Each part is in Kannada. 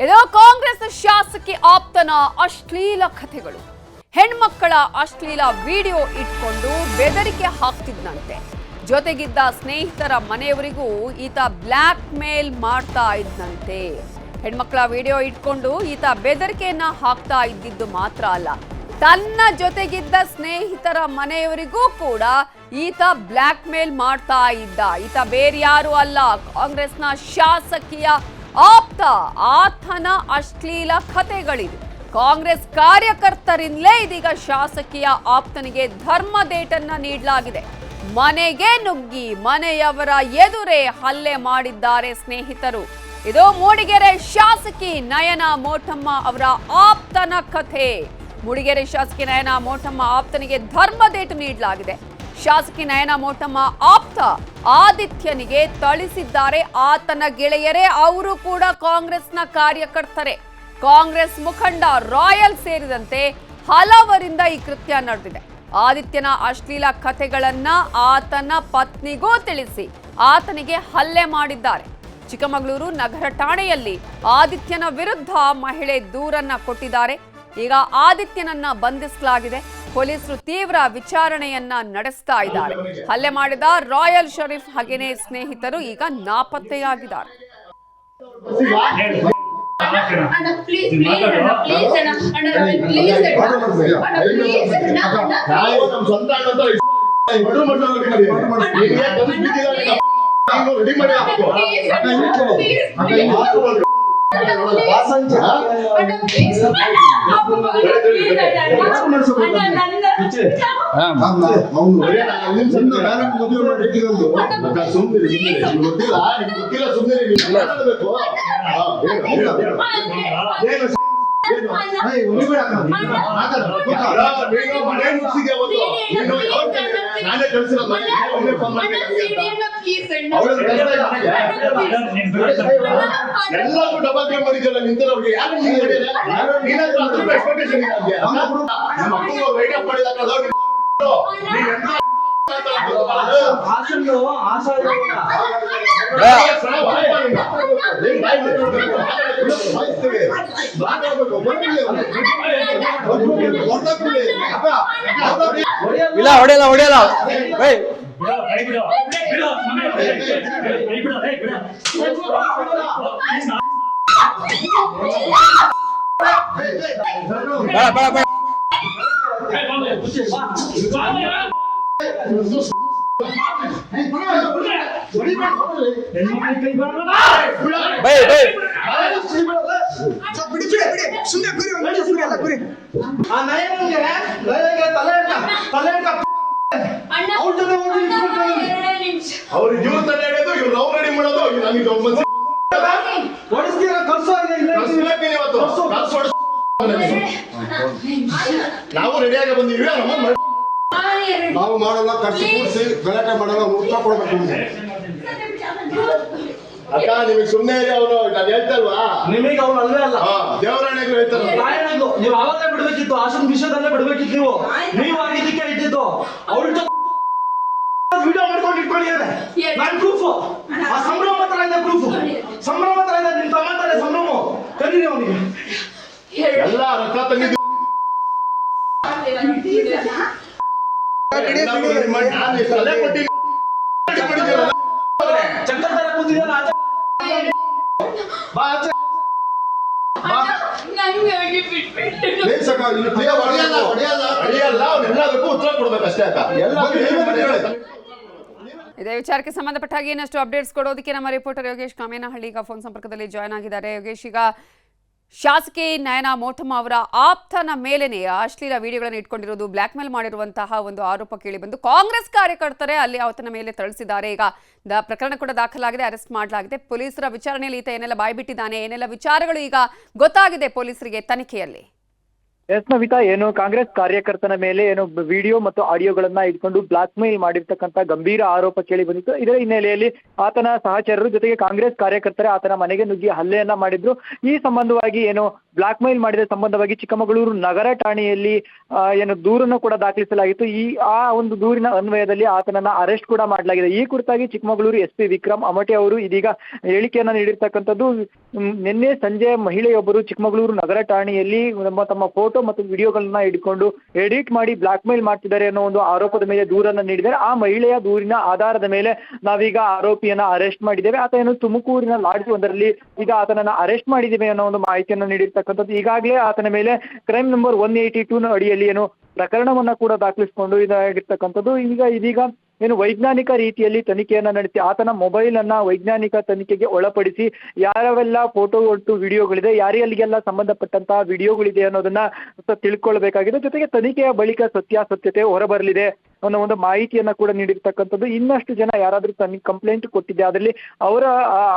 ಇದು ಕಾಂಗ್ರೆಸ್ ಶಾಸಕಿ ಆಪ್ತನ ಅಶ್ಲೀಲ ಕಥೆಗಳು. ಹೆಣ್ಮಕ್ಕಳ ಅಶ್ಲೀಲ ವಿಡಿಯೋ ಇಟ್ಕೊಂಡು ಬೆದರಿಕೆ ಹಾಕ್ತಿದ್ನಂತೆ. ಜೊತೆಗಿದ್ದ ಸ್ನೇಹಿತರ ಮನೆಯವರಿಗೂ ಈತ ಬ್ಲ್ಯಾಕ್ ಮೇಲ್ ಮಾಡ್ತಾ ಇದ್ನಂತೆ. ಹೆಣ್ಮಕ್ಕಳ ವಿಡಿಯೋ ಇಟ್ಕೊಂಡು ಈತ ಬೆದರಿಕೆಯನ್ನ ಹಾಕ್ತಾ ಇದ್ದಿದ್ದು ಮಾತ್ರ ಅಲ್ಲ, ತನ್ನ ಜೊತೆಗಿದ್ದ ಸ್ನೇಹಿತರ ಮನೆಯವರಿಗೂ ಕೂಡ ಈತ ಬ್ಲ್ಯಾಕ್ ಮೇಲ್ ಮಾಡ್ತಾ ಇದ್ದ. ಈತ ಬೇರ್ಯಾರು ಅಲ್ಲ, ಕಾಂಗ್ರೆಸ್ನ ಶಾಸಕಿಯ ಆಪ್ತ. ಆತನ ಅಶ್ಲೀಲ ಕಥೆಗಳಿವೆ. ಕಾಂಗ್ರೆಸ್ ಕಾರ್ಯಕರ್ತರಿಂದಲೇ ಇದೀಗ ಶಾಸಕಿಯ ಆಪ್ತನಿಗೆ ಧರ್ಮದೇಟನ್ನ ನೀಡಲಾಗಿದೆ. ಮನೆಗೆ ನುಗ್ಗಿ ಮನೆಯವರ ಎದುರೇ ಹಲ್ಲೆ ಮಾಡಿದ್ದಾರೆ ಸ್ನೇಹಿತರು. ಇದು ಮೂಡಿಗೆರೆ ಶಾಸಕಿ ನಯನಾ ಮೋಟಮ್ಮ ಅವರ ಆಪ್ತನ ಕಥೆ. ಮೂಡಿಗೆರೆ ಶಾಸಕಿ ನಯನಾ ಮೋಟಮ್ಮ ಆಪ್ತನಿಗೆ ಧರ್ಮದೇಟು ನೀಡಲಾಗಿದೆ. ಶಾಸಕಿ ನಯನಾ ಮೋಟಮ್ಮ ಆಪ್ತ ಆದಿತ್ಯನಿಗೆ ಥಳಿಸಿದ್ದಾರೆ ಆತನ ಗೆಳೆಯರೇ. ಅವರು ಕೂಡ ಕಾಂಗ್ರೆಸ್ನ ಕಾರ್ಯಕರ್ತರೇ. ಕಾಂಗ್ರೆಸ್ ಮುಖಂಡ ರಾಯಲ್ ಸೇರಿದಂತೆ ಹಲವರಿಂದ ಈ ಕೃತ್ಯ ನಡೆದಿದೆ. ಆದಿತ್ಯನ ಅಶ್ಲೀಲ ಕಥೆಗಳನ್ನ ಆತನ ಪತ್ನಿಗೂ ತಿಳಿಸಿ ಆತನಿಗೆ ಹಲ್ಲೆ ಮಾಡಿದ್ದಾರೆ. ಚಿಕ್ಕಮಗಳೂರು ನಗರ ಠಾಣೆಯಲ್ಲಿ ಆದಿತ್ಯನ ವಿರುದ್ಧ ಮಹಿಳೆ ದೂರನ್ನ ಕೊಟ್ಟಿದ್ದಾರೆ. ಈಗ ಆದಿತ್ಯನನ್ನ ಬಂಧಿಸಲಾಗಿದೆ. ಪೊಲೀಸರು ತೀವ್ರ ವಿಚಾರಣೆಯನ್ನ ನಡೆಸ್ತಾ ಇದ್ದಾರೆ. ಹಲ್ಲೆ ಮಾಡಿದ ರಾಯಲ್ ಶರೀಫ್ ಹಾಗೇನೇ ಸ್ನೇಹಿತರು ಈಗ ನಾಪತ್ತೆಯಾಗಿದ್ದಾರೆ. ಎಲ್ಲರೂ ಡಬಲ್ ಗೇಮ್ ಮಾಡಿದ್ರಲ್ಲ ನಿಂತವ್ರಿಗೆ ಯಾರು ಇಲ್ಲ ಹೊಡೆಯಲ್ಲ ಹೊಡೆಯಲ್ಲ ಅವ್ರು ಇವ್ರು ತಲೆ ಹಿಡಿಯೋದು ಇವ್ರು ನಾವು ರೆಡಿ ಮಾಡೋದು ನಮಗೆ ನಾವು ರೆಡಿಯಾಗಿ ಬಂದಿವಿ. ನಾವು ಮಾಡಲ್ಲ, ಖರ್ಚು ಕೂಡಿಸಿ ಗಲಾಟೆ ಮಾಡಲ್ಲ, ಉತ್ತರ ಕೊಡ್ಬೇಕು. ಅಕ್ಕ ನಿಮಗೆ ಸುಮ್ಮನೆ ಇರಿ. ಅವರು ನಾನು ಹೇಳ್ತಲ್ವಾ, ನಿಮಗೆ ಅವ್ರು ಅಲ್ವೇ ಅಲ್ಲ, ದೇವರಾಣಿಗಳು ಹೇಳ್ತಾರೆ. ನೀವು ಅವಾಗಲೇ ಬಿಡ್ಬೇಕಿತ್ತು, ಆಶನ್ ವಿಷಯದಲ್ಲೇ ಬಿಡ್ಬೇಕಿತ್ತು. ನೀವು ಆಗಿದ್ದಕ್ಕೆ ಇಟ್ಟಿದ್ದು ಅವ್ರ ವಿಡಿಯೋ ಮಾಡ್ಕೊಂಡು ಇಟ್ಕೊಂಡಿದ್ದಾರೆ. ನಾನು ಪ್ರೂಫ್, ಆ ಸಂಭ್ರಮ ತರ ಇದೆ, ಪ್ರೂಫ್ ಸಂಭ್ರಮ ತರ ಇದೆ. ನಿಮ್ ತಮ್ಮ ಸಂಭ್ರಮ ಕರೀರಿ ಅವನಿಗೆ. ಎಲ್ಲ ರಕ್ತ ತಂದಿದ್ದು ಚಕ್ಕರ್ ತರ ಕೂತಿದ್ದಾರೆ. ಉತ್ತರ ಕೊಡ್ಬೇಕಷ್ಟೇ ಅಕ್ಕ. ಇದೇ ವಿಚಾರಕ್ಕೆ ಸಂಬಂಧಪಟ್ಟ ಹಾಗೆ ಇನ್ನಷ್ಟು ಅಪ್ಡೇಟ್ಸ್ ಕೊಡೋದಕ್ಕೆ ನಮ್ಮ ರಿಪೋರ್ಟರ್ ಯೋಗೇಶ್ ಕಾಮೇನಹಳ್ಳಿ ಈಗ ಫೋನ್ ಸಂಪರ್ಕದಲ್ಲಿ ಜಾಯ್ನ್ ಆಗಿದ್ದಾರೆ. ಯೋಗೇಶ್, ಈಗ ಶಾಸಕಿ ನಯನಾ ಮೋಟಮ್ಮ ಅವರ ಆಪ್ತನ ಮೇಲೇನೆ ಅಶ್ಲೀಲ ವಿಡಿಯೋಗಳನ್ನು ಇಟ್ಕೊಂಡಿರೋದು, ಬ್ಲ್ಯಾಕ್ ಮೇಲ್ ಮಾಡಿರುವಂತಹ ಒಂದು ಆರೋಪ ಕೇಳಿ ಬಂದು ಕಾಂಗ್ರೆಸ್ ಕಾರ್ಯಕರ್ತರೇ ಅಲ್ಲಿ ಆತನ ಮೇಲೆ ಥಳಿಸಿದ್ದಾರೆ. ಈಗ ಪ್ರಕರಣ ಕೂಡ ದಾಖಲಾಗಿದೆ, ಅರೆಸ್ಟ್ ಮಾಡಲಾಗಿದೆ. ಪೊಲೀಸರ ವಿಚಾರಣೆಯಲ್ಲಿ ಈತ ಏನೆಲ್ಲ ಬಾಯ್ಬಿಟ್ಟಿದ್ದಾನೆ, ಏನೆಲ್ಲ ವಿಚಾರಗಳು ಈಗ ಗೊತ್ತಾಗಿದೆ ಪೊಲೀಸರಿಗೆ ತನಿಖೆಯಲ್ಲಿ? ಎಸ್ ನವಿತಾ, ಏನು ಕಾಂಗ್ರೆಸ್ ಕಾರ್ಯಕರ್ತನ ಮೇಲೆ ಏನು ವಿಡಿಯೋ ಮತ್ತು ಆಡಿಯೋಗಳನ್ನ ಇಟ್ಕೊಂಡು ಬ್ಲಾಕ್ ಮೇಲ್ ಮಾಡಿರ್ತಕ್ಕಂಥ ಗಂಭೀರ ಆರೋಪ ಕೇಳಿ ಬಂದಿತ್ತು. ಇದರ ಹಿನ್ನೆಲೆಯಲ್ಲಿ ಆತನ ಸಹಚರರು ಜೊತೆಗೆ ಕಾಂಗ್ರೆಸ್ ಕಾರ್ಯಕರ್ತರೇ ಆತನ ಮನೆಗೆ ನುಗ್ಗಿ ಹಲ್ಲೆಯನ್ನ ಮಾಡಿದ್ರು. ಈ ಸಂಬಂಧವಾಗಿ ಏನು ಬ್ಲಾಕ್ ಮೇಲ್ ಮಾಡಿದ ಸಂಬಂಧವಾಗಿ ಚಿಕ್ಕಮಗಳೂರು ನಗರ ಠಾಣೆಯಲ್ಲಿ ಏನು ದೂರನ್ನು ಕೂಡ ದಾಖಲಿಸಲಾಗಿತ್ತು. ಆ ಒಂದು ದೂರಿನ ಅನ್ವಯದಲ್ಲಿ ಆತನನ್ನ ಅರೆಸ್ಟ್ ಕೂಡ ಮಾಡಲಾಗಿದೆ. ಈ ಕುರಿತಾಗಿ ಚಿಕ್ಕಮಗಳೂರು SP ವಿಕ್ರಮ್ ಅಮಟೆ ಅವರು ಇದೀಗ ಹೇಳಿಕೆಯನ್ನ ನೀಡಿರ್ತಕ್ಕಂಥದ್ದು. ನಿನ್ನೆ ಸಂಜೆ ಮಹಿಳೆಯೊಬ್ಬರು ಚಿಕ್ಕಮಗಳೂರು ನಗರ ಠಾಣೆಯಲ್ಲಿ ತಮ್ಮ ಫೋಟೋ ಮತ್ತು ವಿಡಿಯೋಗಳನ್ನ ಹಿಡ್ಕೊಂಡು ಎಡಿಟ್ ಮಾಡಿ ಬ್ಲಾಕ್ ಮೇಲ್ ಮಾಡ್ತಿದ್ದಾರೆ ಅನ್ನೋ ಒಂದು ಆರೋಪದ ಮೇಲೆ ದೂರನ್ನ ನೀಡಿದ್ದಾರೆ. ಆ ಮಹಿಳೆಯ ದೂರಿನ ಆಧಾರದ ಮೇಲೆ ನಾವೀಗ ಆರೋಪಿಯನ್ನ ಅರೆಸ್ಟ್ ಮಾಡಿದ್ದೇವೆ. ಆತ ಏನು ತುಮಕೂರಿನ ಲಾಡ್ಜ್ ಒಂದರಲ್ಲಿ ಈಗ ಆತನನ್ನ ಅರೆಸ್ಟ್ ಮಾಡಿದ್ದೇವೆ ಅನ್ನೋ ಒಂದು ಮಾಹಿತಿಯನ್ನು ನೀಡಿರ್ತಕ್ಕಂಥದ್ದು. ಈಗಾಗಲೇ ಆತನ ಮೇಲೆ ಕ್ರೈಮ್ ನಂಬರ್ 182 ಅಡಿಯಲ್ಲಿ ಏನು ಪ್ರಕರಣವನ್ನ ಕೂಡ ದಾಖಲಿಸಿಕೊಂಡು ಇದಾಗಿರ್ತಕ್ಕಂಥದ್ದು. ಇದೀಗ ಏನು ವೈಜ್ಞಾನಿಕ ರೀತಿಯಲ್ಲಿ ತನಿಖೆಯನ್ನ ನಡೆಸಿ ಆತನ ಮೊಬೈಲ್ ಅನ್ನ ವೈಜ್ಞಾನಿಕ ತನಿಖೆಗೆ ಒಳಪಡಿಸಿ ಯಾವೆಲ್ಲ ಫೋಟೋ ಒಟ್ಟು ವಿಡಿಯೋಗಳಿದೆ, ಯಾರಿಗೆಲ್ಲ ಸಂಬಂಧಪಟ್ಟಂತಹ ವಿಡಿಯೋಗಳಿದೆ ಅನ್ನೋದನ್ನ ತಿಳ್ಕೊಳ್ಬೇಕಾಗಿದೆ. ಜೊತೆಗೆ ತನಿಖೆಯ ಬಳಿಕ ಸತ್ಯಾಸತ್ಯತೆ ಹೊರಬರಲಿದೆ ಅನ್ನೋ ಒಂದು ಮಾಹಿತಿಯನ್ನ ಕೂಡ ನೀಡಿರ್ತಕ್ಕಂಥದ್ದು. ಇನ್ನಷ್ಟು ಜನ ಯಾರಾದ್ರೂ ಕಂಪ್ಲೇಂಟ್ ಕೊಟ್ಟಿದ್ದೆ ಅದರಲ್ಲಿ ಅವರ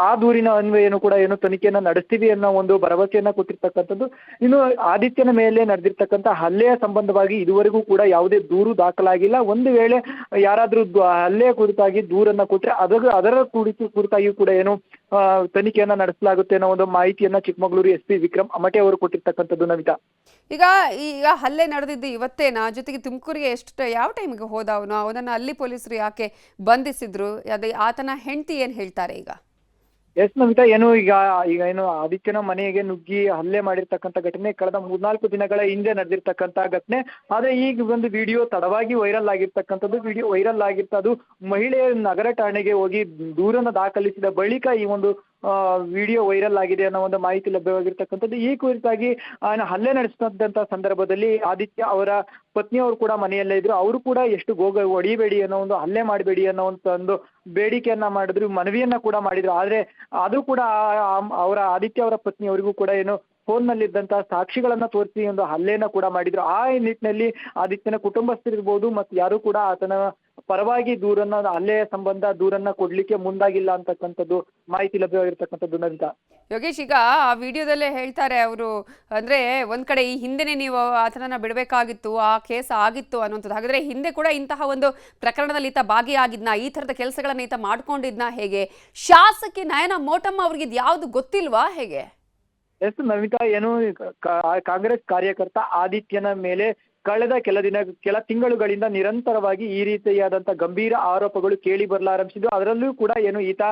ಆ ದೂರಿನ ಅನ್ವಯನು ಕೂಡ ಏನು ತನಿಖೆಯನ್ನ ನಡೆಸ್ತೀವಿ ಅನ್ನೋ ಒಂದು ಭರವಸೆಯನ್ನ ಕೊಟ್ಟಿರ್ತಕ್ಕಂಥದ್ದು. ಇನ್ನು ಆದಿತ್ಯನ ಮೇಲೆ ನಡೆದಿರ್ತಕ್ಕಂಥ ಹಲ್ಲೆಯ ಸಂಬಂಧವಾಗಿ ಇದುವರೆಗೂ ಕೂಡ ಯಾವುದೇ ದೂರು ದಾಖಲಾಗಿಲ್ಲ. ಒಂದು ವೇಳೆ ಯಾರಾದ್ರೂ ಹಲ್ಲೆಯ ಕುರಿತಾಗಿ ದೂರನ್ನ ಕೊಟ್ಟರೆ ಅದರ ಕುರಿತಾಗಿ ಕೂಡ ಏನು ತನಿಖೆಯನ್ನ ನಡೆಸಲಾಗುತ್ತೆ ಅನ್ನೋ ಒಂದು ಮಾಹಿತಿಯನ್ನ ಚಿಕ್ಕಮಗಳೂರು SP ವಿಕ್ರಮ್ ಅಮಟೆ ಅವರು ಕೊಟ್ಟಿರ್ತಕ್ಕಂಥದ್ದು. ನಮಿತಾ, ಈಗ ಹಲ್ಲೆ ನಡೆದಿದ್ದು ಇವತ್ತೇನಾ? ಜೊತೆಗೆ ತುಮಕೂರಿಗೆ ಯಾವ ಟೈಮಿಗೆ ಹೋದ ಅವನನ್ನ ಅಲ್ಲಿ ಪೊಲೀಸರು ಯಾಕೆ ಬಂಧಿಸಿದ್ರು? ಅದೇ ಆತನ ಹೆಂಡತಿ ಏನ್ ಹೇಳ್ತಾರೆ ಈಗ? ಎಸ್ ನಮಿತಾ, ಈಗ ಏನು ಆದಿತ್ಯನ ಮನೆಗೆ ನುಗ್ಗಿ ಹಲ್ಲೆ ಮಾಡಿರ್ತಕ್ಕಂಥ ಘಟನೆ ಕಳೆದ 3-4 ದಿನಗಳ ಹಿಂದೆ ನಡೆದಿರ್ತಕ್ಕಂಥ ಘಟನೆ. ಆದ್ರೆ ಈಗ ಒಂದು ವಿಡಿಯೋ ತಡವಾಗಿ ವೈರಲ್ ಆಗಿರ್ತಕ್ಕಂಥದ್ದು. ವಿಡಿಯೋ ವೈರಲ್ ಆಗಿರ್ತದ್ದು ಮಹಿಳೆಯ ನಗರ ಠಾಣೆಗೆ ಹೋಗಿ ದೂರನ್ನ ದಾಖಲಿಸಿದ ಬಳಿಕ ಈ ಒಂದು ವಿಡಿಯೋ ವೈರಲ್ ಆಗಿದೆ ಅನ್ನೋ ಒಂದು ಮಾಹಿತಿ ಲಭ್ಯವಾಗಿರ್ತಕ್ಕಂಥದ್ದು. ಈ ಕುರಿತಾಗಿ ಹಲ್ಲೆ ನಡೆಸಿದಂತ ಸಂದರ್ಭದಲ್ಲಿ ಆದಿತ್ಯ ಅವರ ಪತ್ನಿಯವರು ಕೂಡ ಮನೆಯಲ್ಲೇ ಇದ್ರು. ಅವರು ಕೂಡ ಎಷ್ಟು ಹೊಡಿಬೇಡಿ ಅನ್ನೋ ಒಂದು ಹಲ್ಲೆ ಮಾಡಬೇಡಿ ಅನ್ನೋ ಒಂದು ಬೇಡಿಕೆಯನ್ನ ಮಾಡಿದ್ರು, ಮನವಿಯನ್ನ ಕೂಡ ಮಾಡಿದ್ರು. ಆದ್ರೆ ಅದು ಕೂಡ ಅವರ ಆದಿತ್ಯ ಅವರ ಪತ್ನಿಯವರಿಗೂ ಕೂಡ ಏನು ಫೋನ್ ನಲ್ಲಿದ್ದಂತಹ ಸಾಕ್ಷಿಗಳನ್ನ ತೋರಿಸಿ ಒಂದು ಹಲ್ಲೆಯನ್ನ ಕೂಡ ಮಾಡಿದ್ರು. ಆ ನಿಟ್ಟಿನಲ್ಲಿ ಆದಿತ್ಯನ ಕುಟುಂಬಸ್ಥರಿರ್ಬೋದು ಮತ್ತು ಯಾರು ಕೂಡ ಆತನ ಪರವಾಗಿ ಹಲ್ಲೆಯ ಸಂಬಂಧ ದೂರನ್ನ ಕೊಡ್ಲಿಕ್ಕೆ ಮುಂದಾಗಿಲ್ಲ ಅಂತಕ್ಕಂಥದ್ದು ಮಾಹಿತಿ ಲಭ್ಯವಾಗಿರ್ತಕ್ಕಂಥದ್ದು. ನಂತರ ಯೋಗೇಶ್, ಈಗ ಆ ವಿಡಿಯೋದಲ್ಲೇ ಹೇಳ್ತಾರೆ ಅವರು, ಅಂದ್ರೆ ಒಂದ್ ಕಡೆ ಈ ಹಿಂದೆನೆ ನೀವು ಆತನನ್ನ ಬಿಡಬೇಕಾಗಿತ್ತು, ಆ ಕೇಸ್ ಆಗಿತ್ತು ಅನ್ನುವಂಥದ್ದು. ಹಾಗಾದ್ರೆ ಹಿಂದೆ ಕೂಡ ಇಂತಹ ಒಂದು ಪ್ರಕರಣದಲ್ಲಿ ಈತ ಭಾಗಿಯಾಗಿದ್ನ, ಈ ತರದ ಕೆಲಸಗಳನ್ನ ಈತ ಮಾಡ್ಕೊಂಡಿದ್ನ ಹೇಗೆ? ಶಾಸಕಿ ನಯನ ಮೋಟಮ್ಮ ಅವ್ರಿಗೆ ಇದು ಯಾವ್ದು ಗೊತ್ತಿಲ್ವಾ ಹೇಗೆ? ಎಸ್ ನಮಿತಾ, ಏನು ಕಾಂಗ್ರೆಸ್ ಕಾರ್ಯಕರ್ತ ಆದಿತ್ಯನ ಮೇಲೆ ಕಳೆದ ಕೆಲ ತಿಂಗಳುಗಳಿಂದ ನಿರಂತರವಾಗಿ ಈ ರೀತಿಯಾದಂತಹ ಗಂಭೀರ ಆರೋಪಗಳು ಕೇಳಿ ಬರಲಾರಂಭಿಸಿದ್ದು. ಅದರಲ್ಲೂ ಕೂಡ ಏನು ಈತ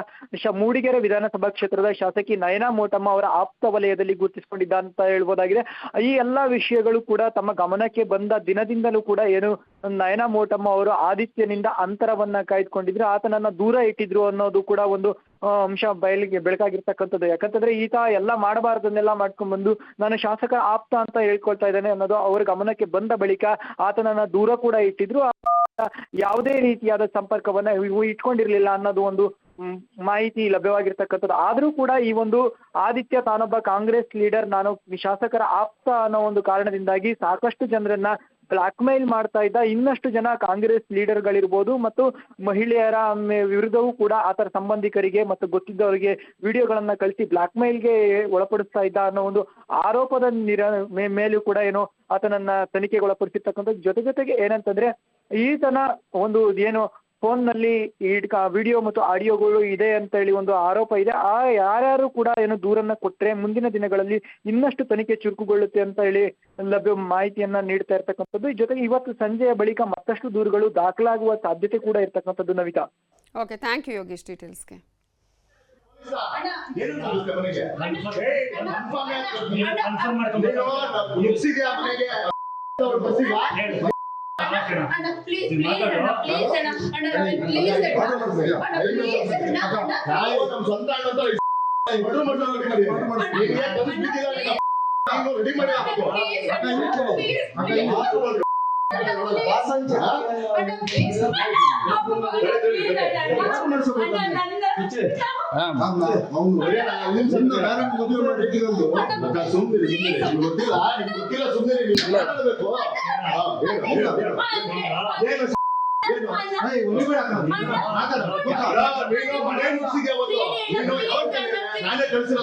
ಮೂಡಿಗೆರೆ ವಿಧಾನಸಭಾ ಕ್ಷೇತ್ರದ ಶಾಸಕಿ ನಯನಾ ಮೋಟಮ್ಮ ಅವರ ಆಪ್ತ ವಲಯದಲ್ಲಿ ಗುರುತಿಸಿಕೊಂಡಿದ್ದ ಅಂತ ಹೇಳ್ಬೋದಾಗಿದೆ. ಈ ಎಲ್ಲಾ ವಿಷಯಗಳು ಕೂಡ ತಮ್ಮ ಗಮನಕ್ಕೆ ಬಂದ ದಿನದಿಂದಲೂ ಕೂಡ ಏನು ನಯನಾ ಮೋಟಮ್ಮ ಅವರು ಆದಿತ್ಯನಿಂದ ಅಂತರವನ್ನ ಕಾಯ್ದುಕೊಂಡಿದ್ರು, ಆತನನ್ನ ದೂರ ಇಟ್ಟಿದ್ರು ಅನ್ನೋದು ಕೂಡ ಒಂದು ಅಂಶ ಬೆಳಕಾಗಿರ್ತಕ್ಕಂಥದ್ದು. ಯಾಕಂತಂದ್ರೆ ಈತ ಎಲ್ಲ ಮಾಡಬಾರ್ದನ್ನೆಲ್ಲ ಮಾಡ್ಕೊಂಡ್ ಬಂದು ನಾನು ಶಾಸಕ ಆಪ್ತ ಅಂತ ಹೇಳ್ಕೊಳ್ತಾ ಇದ್ದಾನೆ ಅನ್ನೋದು ಅವರ ಗಮನಕ್ಕೆ ಬಂದ ಬಳಿಕ ಆತನನ್ನ ದೂರ ಕೂಡ ಇಟ್ಟಿದ್ರು. ಯಾವುದೇ ರೀತಿಯಾದ ಸಂಪರ್ಕವನ್ನ ಇಟ್ಕೊಂಡಿರ್ಲಿಲ್ಲ ಅನ್ನೋದು ಒಂದು ಮಾಹಿತಿ ಲಭ್ಯವಾಗಿರ್ತಕ್ಕಂಥದ್ದು. ಆದ್ರೂ ಕೂಡ ಈ ಒಂದು ಆದಿತ್ಯ ತಾನೊಬ್ಬ ಕಾಂಗ್ರೆಸ್ ಲೀಡರ್, ನಾನು ಶಾಸಕರ ಆಪ್ತ ಅನ್ನೋ ಒಂದು ಕಾರಣದಿಂದಾಗಿ ಸಾಕಷ್ಟು ಜನರನ್ನ ಬ್ಲಾಕ್ ಮೇಲ್ ಮಾಡ್ತಾ ಇದ್ದ. ಇನ್ನಷ್ಟು ಜನ ಕಾಂಗ್ರೆಸ್ ಲೀಡರ್ಗಳಿರ್ಬೋದು ಮತ್ತು ಮಹಿಳೆಯರ ವಿರುದ್ಧವೂ ಕೂಡ ಆತರ ಸಂಬಂಧಿಕರಿಗೆ ಮತ್ತು ಗೊತ್ತಿದ್ದವರಿಗೆ ವಿಡಿಯೋಗಳನ್ನ ಕಳಿಸಿ ಬ್ಲಾಕ್ ಮೇಲ್ಗೆ ಒಳಪಡಿಸ್ತಾ ಇದ್ದ ಅನ್ನೋ ಒಂದು ಆರೋಪದ ಮೇಲೂ ಕೂಡ ಏನು ಆತನನ್ನ ತನಿಖೆಗೆ ಒಳಪಡಿಸಿರ್ತಕ್ಕಂಥದ್ದು. ಜೊತೆಗೆ ಏನಂತಂದ್ರೆ ಈತನ ಒಂದು ಏನು ಫೋನ್ ನಲ್ಲಿ ವಿಡಿಯೋ ಮತ್ತು ಆಡಿಯೋಗಳು ಇದೆ ಅಂತ ಹೇಳಿ ಒಂದು ಆರೋಪ ಇದೆ. ಯಾರ್ಯಾರು ಕೂಡ ಏನು ದೂರನ್ನ ಕೊಟ್ರೆ ಮುಂದಿನ ದಿನಗಳಲ್ಲಿ ಇನ್ನಷ್ಟು ತನಿಖೆ ಚುರುಕುಗೊಳ್ಳುತ್ತೆ ಅಂತ ಹೇಳಿ ಲಭ್ಯ ಮಾಹಿತಿಯನ್ನ ನೀಡ್ತಾ ಇರ್ತಕ್ಕಂಥದ್ದು. ಜೊತೆಗೆ ಇವತ್ತು ಸಂಜೆಯ ಬಳಿಕ ಮತ್ತಷ್ಟು ದೂರುಗಳು ದಾಖಲಾಗುವ ಸಾಧ್ಯತೆ ಕೂಡ ಇರ್ತಕ್ಕಂಥದ್ದು. Navita, okay, thank you Yogesh ಡೀಟೇಲ್ಸ್ಗೆ. ನಾನೇ ಕಳಿಸಿರೋ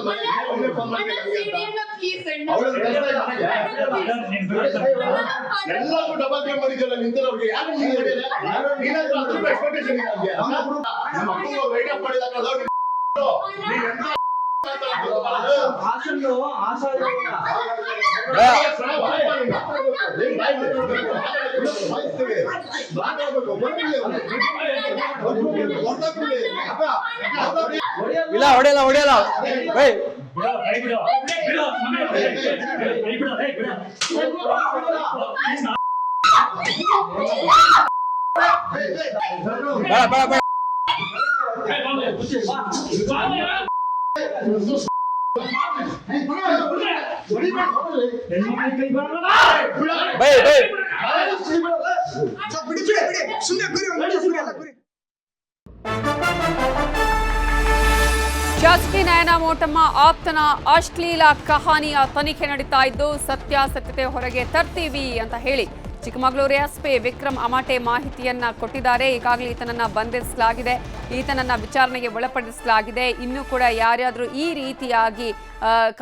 ಎಲ್ಲರಿಗೂ ಡಬಲ್ ಗೇಮ್ ಮಾಡಿದ್ದಲ್ಲ ನಿಂತವ್ರಿಗೆ ಯಾರು ಎಕ್ಸ್ಪೆಕ್ಟೇಷನ್ ಇದೆ. ನಮ್ಮ ಅಪ್ಪಂಗೆ ವೇಟ್ ಅಪ್ ಮಾಡಿದ ಆಶನ್ನು ಆಶಾ ಇರೋಲ್ಲ. ಇಲ್ಲ ಹೊಡೆಯಲ್ಲ ಹೊಡೆಯಲ್ಲ ಬೈ ಬೇಡ ಬೇಡ ಬೇಡ ಬೈ ಬೈ ಶಾಸಕಿ ನಯನ ಮೋಟಮ್ಮ ಆಪ್ತನ ಅಶ್ಲೀಲ ಕಹಾನಿಯ ತನಿಖೆ ನಡೀತಾ ಇದ್ದು ಸತ್ಯಾಸತ್ಯತೆ ಹೊರಗೆ ತರ್ತೀವಿ ಅಂತ ಹೇಳಿ ಚಿಕ್ಕಮಗಳೂರು ಎಸ್ಪಿ ವಿಕ್ರಮ್ ಅಮಾಟೆ ಮಾಹಿತಿಯನ್ನ ಕೊಟ್ಟಿದ್ದಾರೆ. ಈಗಾಗಲೇ ಈತನನ್ನ ಬಂಧಿಸಲಾಗಿದೆ, ಈತನನ್ನ ವಿಚಾರಣೆಗೆ ಒಳಪಡಿಸಲಾಗಿದೆ. ಇನ್ನೂ ಕೂಡ ಯಾರ್ಯಾದ್ರೂ ಈ ರೀತಿಯಾಗಿ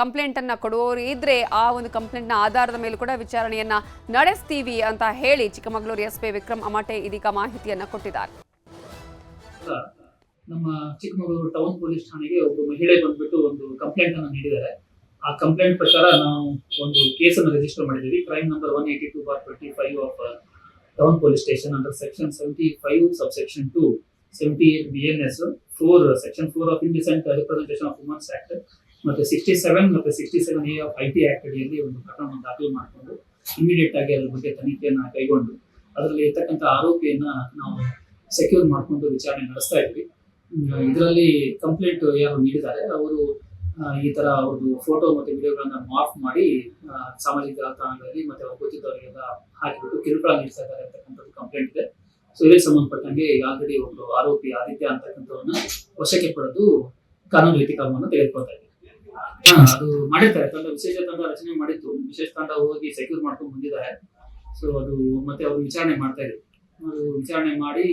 ಕಂಪ್ಲೇಂಟ್ ಅನ್ನ ಕೊಡುವವರು ಇದ್ರೆ ಆ ಒಂದು ಕಂಪ್ಲೇಂಟ್ನ ಆಧಾರದ ಮೇಲೆ ಕೂಡ ವಿಚಾರಣೆಯನ್ನ ನಡೆಸ್ತೀವಿ ಅಂತ ಹೇಳಿ ಚಿಕ್ಕಮಗಳೂರು ಎಸ್ಪಿ ವಿಕ್ರಮ್ ಅಮಾಟೆ ಇದೀಗ ಮಾಹಿತಿಯನ್ನ ಕೊಟ್ಟಿದ್ದಾರೆ. ನಮ್ಮ ಚಿಕ್ಕಮಗಳೂರು ಟೌನ್ ಪೊಲೀಸ್ ಠಾಣೆಗೆ ಒಬ್ಬ ಮಹಿಳೆ ಬಂದ್ಬಿಟ್ಟು ಒಂದು ಕಂಪ್ಲೇಂಟ್ ಅನ್ನು ನೀಡಿದ್ದಾರೆ. ಆ ಕಂಪ್ಲೇಂಟ್ ಪ್ರಕಾರ ನಾವು ಒಂದು ಕೇಸನ್ನು ರಿಜಿಸ್ಟರ್ ಮಾಡಿದ್ದೀವಿ. Crime number 182/25 of town police station under section 75 subsection 2 78 BNS 4 section 4 of indecent representation of women's act ಮತ್ತೆ 67 ಮತ್ತೆ 67A ಆಫ್ IT ಆಕ್ಟ್ ಅಡಿಯಲ್ಲಿ ಒಂದು ಪ್ರಕರಣವನ್ನು ದಾಖಲು ಮಾಡಿಕೊಂಡು ಇಮಿಡಿಯೇಟ್ ಆಗಿ ಅದರ ಬಗ್ಗೆ ತನಿಖೆಯನ್ನು ಕೈಗೊಂಡು ಅದರಲ್ಲಿ ಇರ್ತಕ್ಕಂಥ ಆರೋಪಿಯನ್ನ ನಾವು ಸೆಕ್ಯೂರ್ ಮಾಡಿಕೊಂಡು ವಿಚಾರಣೆ ನಡೆಸ್ತಾ ಇದ್ವಿ. ಇದರಲ್ಲಿ ಕಂಪ್ಲೇಂಟ್ ಯಾರು ನೀಡಿದ್ದಾರೆ ಅವರು ಈ ತರ ಅವ್ರದ್ದು ಫೋಟೋ ಮತ್ತೆ ವಿಡಿಯೋಗಳನ್ನ ಮಾರ್ಕ್ ಮಾಡಿ ಸಾಮಾಜಿಕ ಜಾಲತಾಣಗಳಲ್ಲಿ ಮತ್ತೆ ಅವ್ರು ಗೊತ್ತಿದ್ದವರಿಗೆಲ್ಲ ಹಾಕಿಬಿಟ್ಟು ಕಿರುಕುಳ ನೀಡ್ತಾ ಇದ್ದಾರೆ ಅಂತಕ್ಕಂಥದ್ದು ಕಂಪ್ಲೇಂಟ್ ಇದೆ. ಸೊ ಇದಕ್ಕೆ ಸಂಬಂಧಪಟ್ಟಂಗೆ ಈಗ ಆಲ್ರೆಡಿ ಒಂದು ಆರೋಪಿ ಆದಿತ್ಯ ಅಂತಕ್ಕಂಥವ್ರನ್ನ ವಶಕ್ಕೆ ಪಡೆದು ಕಾನೂನು ರೀತಿ ಕ್ರಮವನ್ನು ತೆಗೆದುಕೊಳ್ತಾ ಇದ್ದೀವಿ. ಅದು ಮಾಡಿರ್ತಾರೆ, ತಂಡ ವಿಶೇಷ ತಂಡ ರಚನೆ ಮಾಡಿತ್ತು, ವಿಶೇಷ ತಂಡ ಹೋಗಿ ಸೆಕ್ಯೂರ್ ಮಾಡ್ಕೊಂಡು ಬಂದಿದ್ದಾರೆ. ಸೊ ಅದು ಮತ್ತೆ ಅವರು ವಿಚಾರಣೆ ಮಾಡ್ತಾ ಇದ್ರು. ಅದು ವಿಚಾರಣೆ ಮಾಡಿ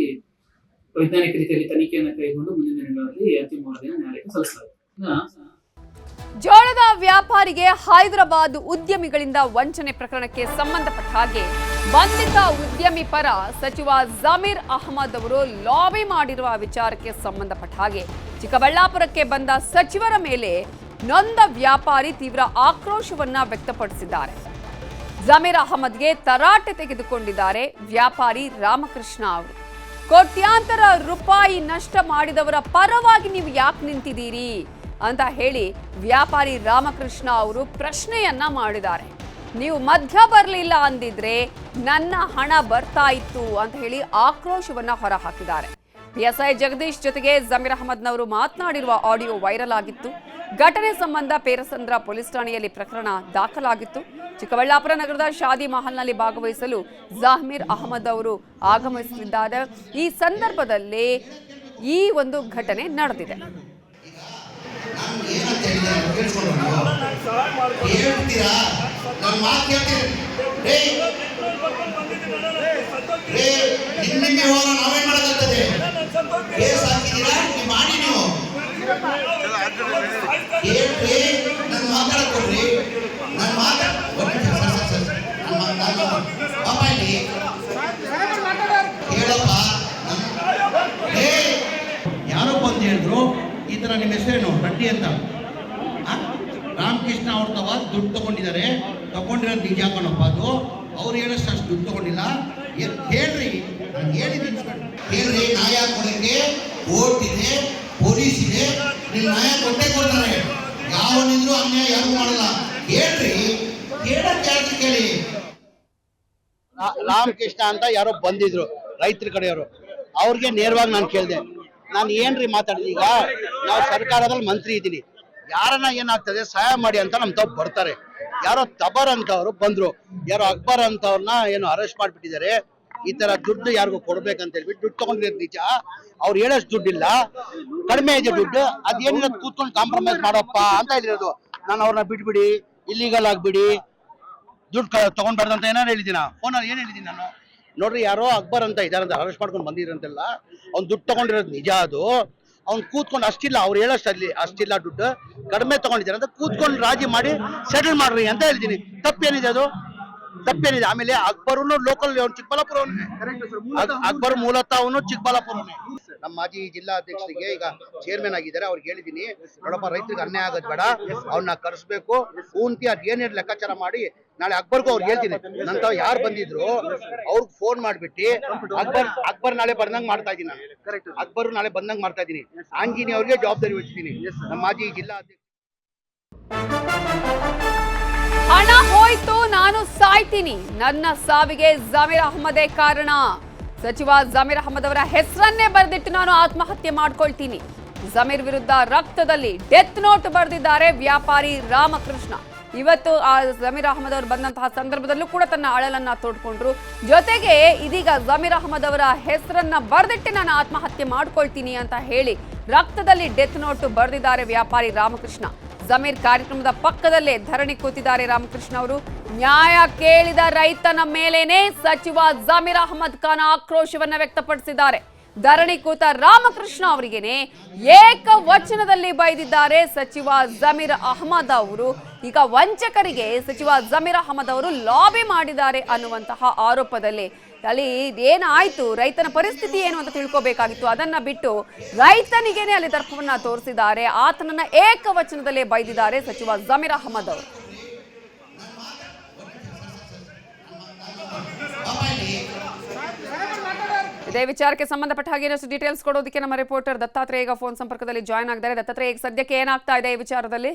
ವೈಜ್ಞಾನಿಕ ರೀತಿಯಲ್ಲಿ ತನಿಖೆಯನ್ನು ಕೈಗೊಂಡು ಮುಂದಿನ ದಿನಗಳಲ್ಲಿ ಅಂತಿಮ ವರದಿಯನ್ನು ನ್ಯಾಯಾಲಯಕ್ಕೆ ಸಲ್ಲಿಸಲಾಗಿದೆ. ಜೋಳದ ವ್ಯಾಪಾರಿಗೆ ಹೈದರಾಬಾದ್ ಉದ್ಯಮಿಗಳಿಂದ ವಂಚನೆ ಪ್ರಕರಣಕ್ಕೆ ಸಂಬಂಧಪಟ್ಟ ಹಾಗೆ ಬಂಧಿತ ಉದ್ಯಮಿ ಪರ ಸಚಿವ ಜಮೀರ್ ಅಹಮದ್ ಅವರು ಲಾಬಿ ಮಾಡಿರುವ ವಿಚಾರಕ್ಕೆ ಸಂಬಂಧಪಟ್ಟ ಹಾಗೆ ಚಿಕ್ಕಬಳ್ಳಾಪುರಕ್ಕೆ ಬಂದ ಸಚಿವರ ಮೇಲೆ ನೊಂದ ವ್ಯಾಪಾರಿ ತೀವ್ರ ಆಕ್ರೋಶವನ್ನ ವ್ಯಕ್ತಪಡಿಸಿದ್ದಾರೆ. ಜಮೀರ್ ಅಹಮದ್ಗೆ ತರಾಟೆ ತೆಗೆದುಕೊಂಡಿದ್ದಾರೆ ವ್ಯಾಪಾರಿ ರಾಮಕೃಷ್ಣ ಅವರು. ಕೋಟ್ಯಾಂತರ ರೂಪಾಯಿ ನಷ್ಟ ಮಾಡಿದವರ ಪರವಾಗಿ ನೀವು ಯಾಕೆ ನಿಂತಿದ್ದೀರಿ ಅಂತ ಹೇಳಿ ವ್ಯಾಪಾರಿ ರಾಮಕೃಷ್ಣ ಅವರು ಪ್ರಶ್ನೆಯನ್ನ ಮಾಡಿದ್ದಾರೆ. ನೀವು ಮಧ್ಯ ಬರಲಿಲ್ಲ ಅಂದಿದ್ರೆ ನನ್ನ ಹಣ ಬರ್ತಾ ಇತ್ತು ಅಂತ ಹೇಳಿ ಆಕ್ರೋಶವನ್ನ ಹೊರಹಾಕಿದ್ದಾರೆ. PSI ಜಗದೀಶ್ ಜೊತೆಗೆ ಜಮೀರ್ ಅಹಮದ್ನವರು ಮಾತನಾಡಿರುವ ಆಡಿಯೋ ವೈರಲ್ ಆಗಿತ್ತು. ಘಟನೆ ಸಂಬಂಧ ಪೇರಸಂದ್ರ ಪೊಲೀಸ್ ಠಾಣೆಯಲ್ಲಿ ಪ್ರಕರಣ ದಾಖಲಾಗಿತ್ತು. ಚಿಕ್ಕಬಳ್ಳಾಪುರ ನಗರದ ಶಾದಿ ಮಹಲ್ನಲ್ಲಿ ಭಾಗವಹಿಸಲು ಜಮೀರ್ ಅಹಮದ್ ಅವರು ಆಗಮಿಸಲಿದ್ದಾರೆ. ಈ ಸಂದರ್ಭದಲ್ಲಿ ಈ ಒಂದು ಘಟನೆ ನಡೆದಿದೆ. ಯಾರೋ ಬಂದು ಹೇಳಿದ್ರು ಈ ತರ ನಿಮ್ಮ ಹೆಸರೇನು ರೆಡ್ಡಿ ಅಂತ, ರಾಮಕೃಷ್ಣ ಅವ್ರ ತವ ದುಡ್ಡು ತಗೊಂಡಿದ್ದಾರೆ, ತಗೊಂಡಿರೋದು ನಿಜ ಕಣಪ್ಪ, ಅದು ಅವ್ರು ಹೇಳೋಷ್ಟು ಅಷ್ಟು ದುಡ್ಡು ತಗೊಂಡಿಲ್ಲ, ಹೇಳ್ರಿ ನಾನು ಹೇಳಿದ್ದೀನಿ, ಹೇಳ್ರಿ ನ್ಯಾಯ ಕೊಡಕ್ಕೆ ಕೋರ್ಟ್ ಇದೆ, ಪೊಲೀಸ್ ಇದೆ, ನೀವು ನ್ಯಾಯ ಕೊಟ್ಟೆ ಕೊಡ್ತಾರೆ, ಯಾವನಿದ್ರು ಅನ್ಯಾಯ ಯಾರು ಮಾಡಲ್ಲ, ಹೇಳ್ರಿ ಕೇಳಕ್ಕೆ ಕೇಳಿ. ರಾಮಕೃಷ್ಣ ಅಂತ ಯಾರೋ ಬಂದಿದ್ರು ರೈತರ ಕಡೆಯವರು, ಅವ್ರಿಗೆ ನೇರವಾಗಿ ನಾನು ಕೇಳಿದೆ, ನಾನು ಏನ್ರಿ ಮಾತಾಡಿದೆ, ಈಗ ನಾವು ಸರ್ಕಾರದಲ್ಲಿ ಮಂತ್ರಿ ಇದ್ದೀನಿ, ಯಾರನ್ನ ಏನಾಗ್ತದೆ ಸಹಾಯ ಮಾಡಿ ಅಂತ ನಮ್ ತಾವ್ ಬರ್ತಾರೆ, ಯಾರೋ ತಬರ್ ಅಂತವ್ರು ಬಂದ್ರು, ಯಾರೋ ಅಕ್ಬರ್ ಅಂತವ್ರನ್ನ ಏನು ಅರೆಸ್ಟ್ ಮಾಡ್ಬಿಟ್ಟಿದ್ದಾರೆ, ಈ ತರ ದುಡ್ಡು ಯಾರಿಗೂ ಕೊಡ್ಬೇಕಂತ ಹೇಳ್ಬಿಟ್ಟು ದುಡ್ಡು ತಗೊಂಡಿರೋದು ನಿಜ, ಅವ್ರು ಹೇಳೋಷ್ಟು ದುಡ್ಡಿಲ್ಲ, ಕಡಿಮೆ ಇದೆ ದುಡ್ಡು, ಅದೇನಿಲ್ಲ ಕೂತ್ಕೊಂಡು ಕಾಂಪ್ರಮೈಸ್ ಮಾಡಪ್ಪ ಅಂತ ಹೇಳಿರೋದು. ನಾನು ಅವ್ರನ್ನ ಬಿಟ್ಬಿಡಿ, ಇಲ್ಲಿಗಲ್ ಆಗ್ಬಿಡಿ, ದುಡ್ಡು ತಗೊಂಡ್ಬಾರ್ದು ಅಂತ ಏನಾರು ಹೇಳಿದ್ದೀನ, ಫೋನಲ್ಲಿ ಏನ್ ಹೇಳಿದ್ದೀನಿ ನಾನು, ನೋಡ್ರಿ ಯಾರೋ ಅಕ್ಬರ್ ಅಂತ ಇದಾರಂತ ಅರೆಸ್ಟ್ ಮಾಡ್ಕೊಂಡು ಬಂದಿರಂತೆಲ್ಲ, ಅವ್ನು ದುಡ್ಡು ತಗೊಂಡಿರೋದು ನಿಜ, ಅದು ಅವ್ನು ಕೂತ್ಕೊಂಡು ಅಷ್ಟಿಲ್ಲ, ಅವ್ರು ಹೇಳೋಷ್ಟು ಅಲ್ಲಿ ಅಷ್ಟಿಲ್ಲ ದುಡ್ಡು, ಕಡಿಮೆ ತಗೊಂಡಿದ್ದಾರೆ ಅಂತ ಕೂತ್ಕೊಂಡು ರಾಜಿ ಮಾಡಿ ಸೆಟಲ್ ಮಾಡ್ರಿ ಅಂತ ಹೇಳ್ತೀನಿ. ತಪ್ಪೇನಿದೆ, ಅದು ತಪ್ಪೇನಿದೆ. ಆಮೇಲೆ ಅಕ್ಬರ್ನು ಲೋಕಲ್ ಚಿಕ್ಕಬಳ್ಳಾಪುರ, ಅಕ್ಬರ್ ಮೂಲತಃ ಅವನು ಚಿಕ್ಕಬಳ್ಳಾಪುರನೇ. ನಮ್ಮ ಮಾಜಿ ಜಿಲ್ಲಾ ಅಧ್ಯಕ್ಷರಿಗೆ ಈಗ ಚೇರ್ಮನ್ ಆಗಿದ್ದಾರೆ, ಅವ್ರಿಗೆ ಹೇಳಿದೀನಿ, ನೋಡಪ್ಪ ರೈತರಿಗೆ ಅನ್ಯಾಯ ಆಗೋದು ಬೇಡ, ಅವ್ರನ್ನ ಕರೆಸ್ಬೇಕು, ಪೂರ್ತಿ ಅದ್ ಏನೇನು ಲೆಕ್ಕಾಚಾರ ಮಾಡಿ ನಾಳೆ ಅಕ್ಬರ್ಗೂ ಅವ್ರಿಗೆ ಹೇಳ್ತೀನಿ. ನಂತ ಯಾರು ಬಂದಿದ್ರು ಅವ್ರಿಗೆ ಫೋನ್ ಮಾಡ್ಬಿಟ್ಟು ಅಕ್ಬರ್ ನಾಳೆ ಬಂದಂಗ್ ಮಾಡ್ತಾ ಇದೀನಿ, ನಾನು ಅಕ್ಬರ್ ನಾಳೆ ಬಂದಂಗ್ ಮಾಡ್ತಾ ಇದೀನಿ, ಆಂಜಿನಿ ಅವ್ರಿಗೆ ಜವಾಬ್ದಾರಿ ವಹಿಸ್ತೀನಿ, ನಮ್ಮ ಮಾಜಿ ಜಿಲ್ಲಾ ಅಧ್ಯಕ್ಷ. ಹಣ ಹೋಯ್ತು, ನಾನು ಸಾಯ್ತೀನಿ, ನನ್ನ ಸಾವಿಗೆ ಜಮೀರ್ ಅಹ್ಮದೇ ಕಾರಣ. ಸಚಿವ ಜಮೀರ್ ಅಹ್ಮದ್ ಅವರ ಹೆಸರನ್ನೇ ಬರೆದಿಟ್ಟು ನಾನು ಆತ್ಮಹತ್ಯೆ ಮಾಡ್ಕೊಳ್ತೀನಿ. ಜಮೀರ್ ವಿರುದ್ಧ ರಕ್ತದಲ್ಲಿ ಡೆತ್ ನೋಟ್ ಬರೆದಿದ್ದಾರೆ ವ್ಯಾಪಾರಿ ರಾಮಕೃಷ್ಣ. ಇವತ್ತು ಆ ಜಮೀರ್ ಅಹ್ಮದ್ ಅವರು ಬಂದಂತಹ ಸಂದರ್ಭದಲ್ಲೂ ಕೂಡ ತನ್ನ ಅಳಲನ್ನ ತೋಡ್ಕೊಂಡ್ರು. ಜೊತೆಗೆ ಇದೀಗ ಜಮೀರ್ ಅಹ್ಮದ್ ಅವರ ಹೆಸರನ್ನ ಬರೆದಿಟ್ಟು ನಾನು ಆತ್ಮಹತ್ಯೆ ಮಾಡ್ಕೊಳ್ತೀನಿ ಅಂತ ಹೇಳಿ ರಕ್ತದಲ್ಲಿ ಡೆತ್ ನೋಟ್ ಬರೆದಿದ್ದಾರೆ ವ್ಯಾಪಾರಿ ರಾಮಕೃಷ್ಣ. ಜಮೀರ್ ಕಾರ್ಯಕ್ರಮದ ಪಕ್ಕದಲ್ಲೇ ಧರಣಿ ಕೂತಿದ್ದಾರೆ ರಾಮಕೃಷ್ಣ ಅವರು. ನ್ಯಾಯ ಕೇಳಿದ ರೈತನ ಮೇಲೇನೆ ಸಚಿವ ಜಮೀರ್ ಅಹ್ಮದ್ ಖಾನ್ ಆಕ್ರೋಶವನ್ನ ವ್ಯಕ್ತಪಡಿಸಿದ್ದಾರೆ. ಧರಣಿ ಕೂತ ರಾಮಕೃಷ್ಣ ಅವರಿಗೇನೆ ಏಕವಚನದಲ್ಲಿ ಬೈದಿದ್ದಾರೆ ಸಚಿವ ಜಮೀರ್ ಅಹ್ಮದ್ ಅವರು. ಈಗ ವಂಚಕರಿಗೆ ಸಚಿವ ಜಮೀರ್ ಅಹ್ಮದ್ ಅವರು ಲಾಬಿ ಮಾಡಿದ್ದಾರೆ ಅನ್ನುವಂತಹ ಆರೋಪದಲ್ಲಿ ಅಲ್ಲಿ ಏನಾಯ್ತು, ರೈತನ ಪರಿಸ್ಥಿತಿ ಏನು ಅಂತ ತಿಳ್ಕೋಬೇಕಾಗಿತ್ತು, ಅದನ್ನ ಬಿಟ್ಟು ರೈತನಿಗೇನೆ ಅಲ್ಲಿ ದರ್ಪವನ್ನ ತೋರಿಸಿದ್ದಾರೆ. ಆತನನ್ನ ಏಕವಚನದಲ್ಲೇ ಬೈದಿದ್ದಾರೆ ಸಚಿವ ಜಮೀರ್ ಅಹ್ಮದ್ ಅವರು. ಇದೇ ವಿಚಾರಕ್ಕೆ ಸಂಬಂಧಪಟ್ಟ ಹಾಗೆ ಇನ್ನಷ್ಟು ಡೀಟೇಲ್ಸ್ ಕೊಡೋದಕ್ಕೆ ನಮ್ಮ ರಿಪೋರ್ಟರ್ ದತ್ತಾತ್ರೇಯ ಈಗ ಫೋನ್ ಸಂಪರ್ಕದಲ್ಲಿ ಜಾಯ್ನ್ ಆಗಿದ್ದಾರೆ. ದತ್ತಾತ್ರೇಯ, ಸದ್ಯಕ್ಕೆ ಏನಾಗ್ತಾ ಇದೆ ಈ ವಿಚಾರದಲ್ಲಿ?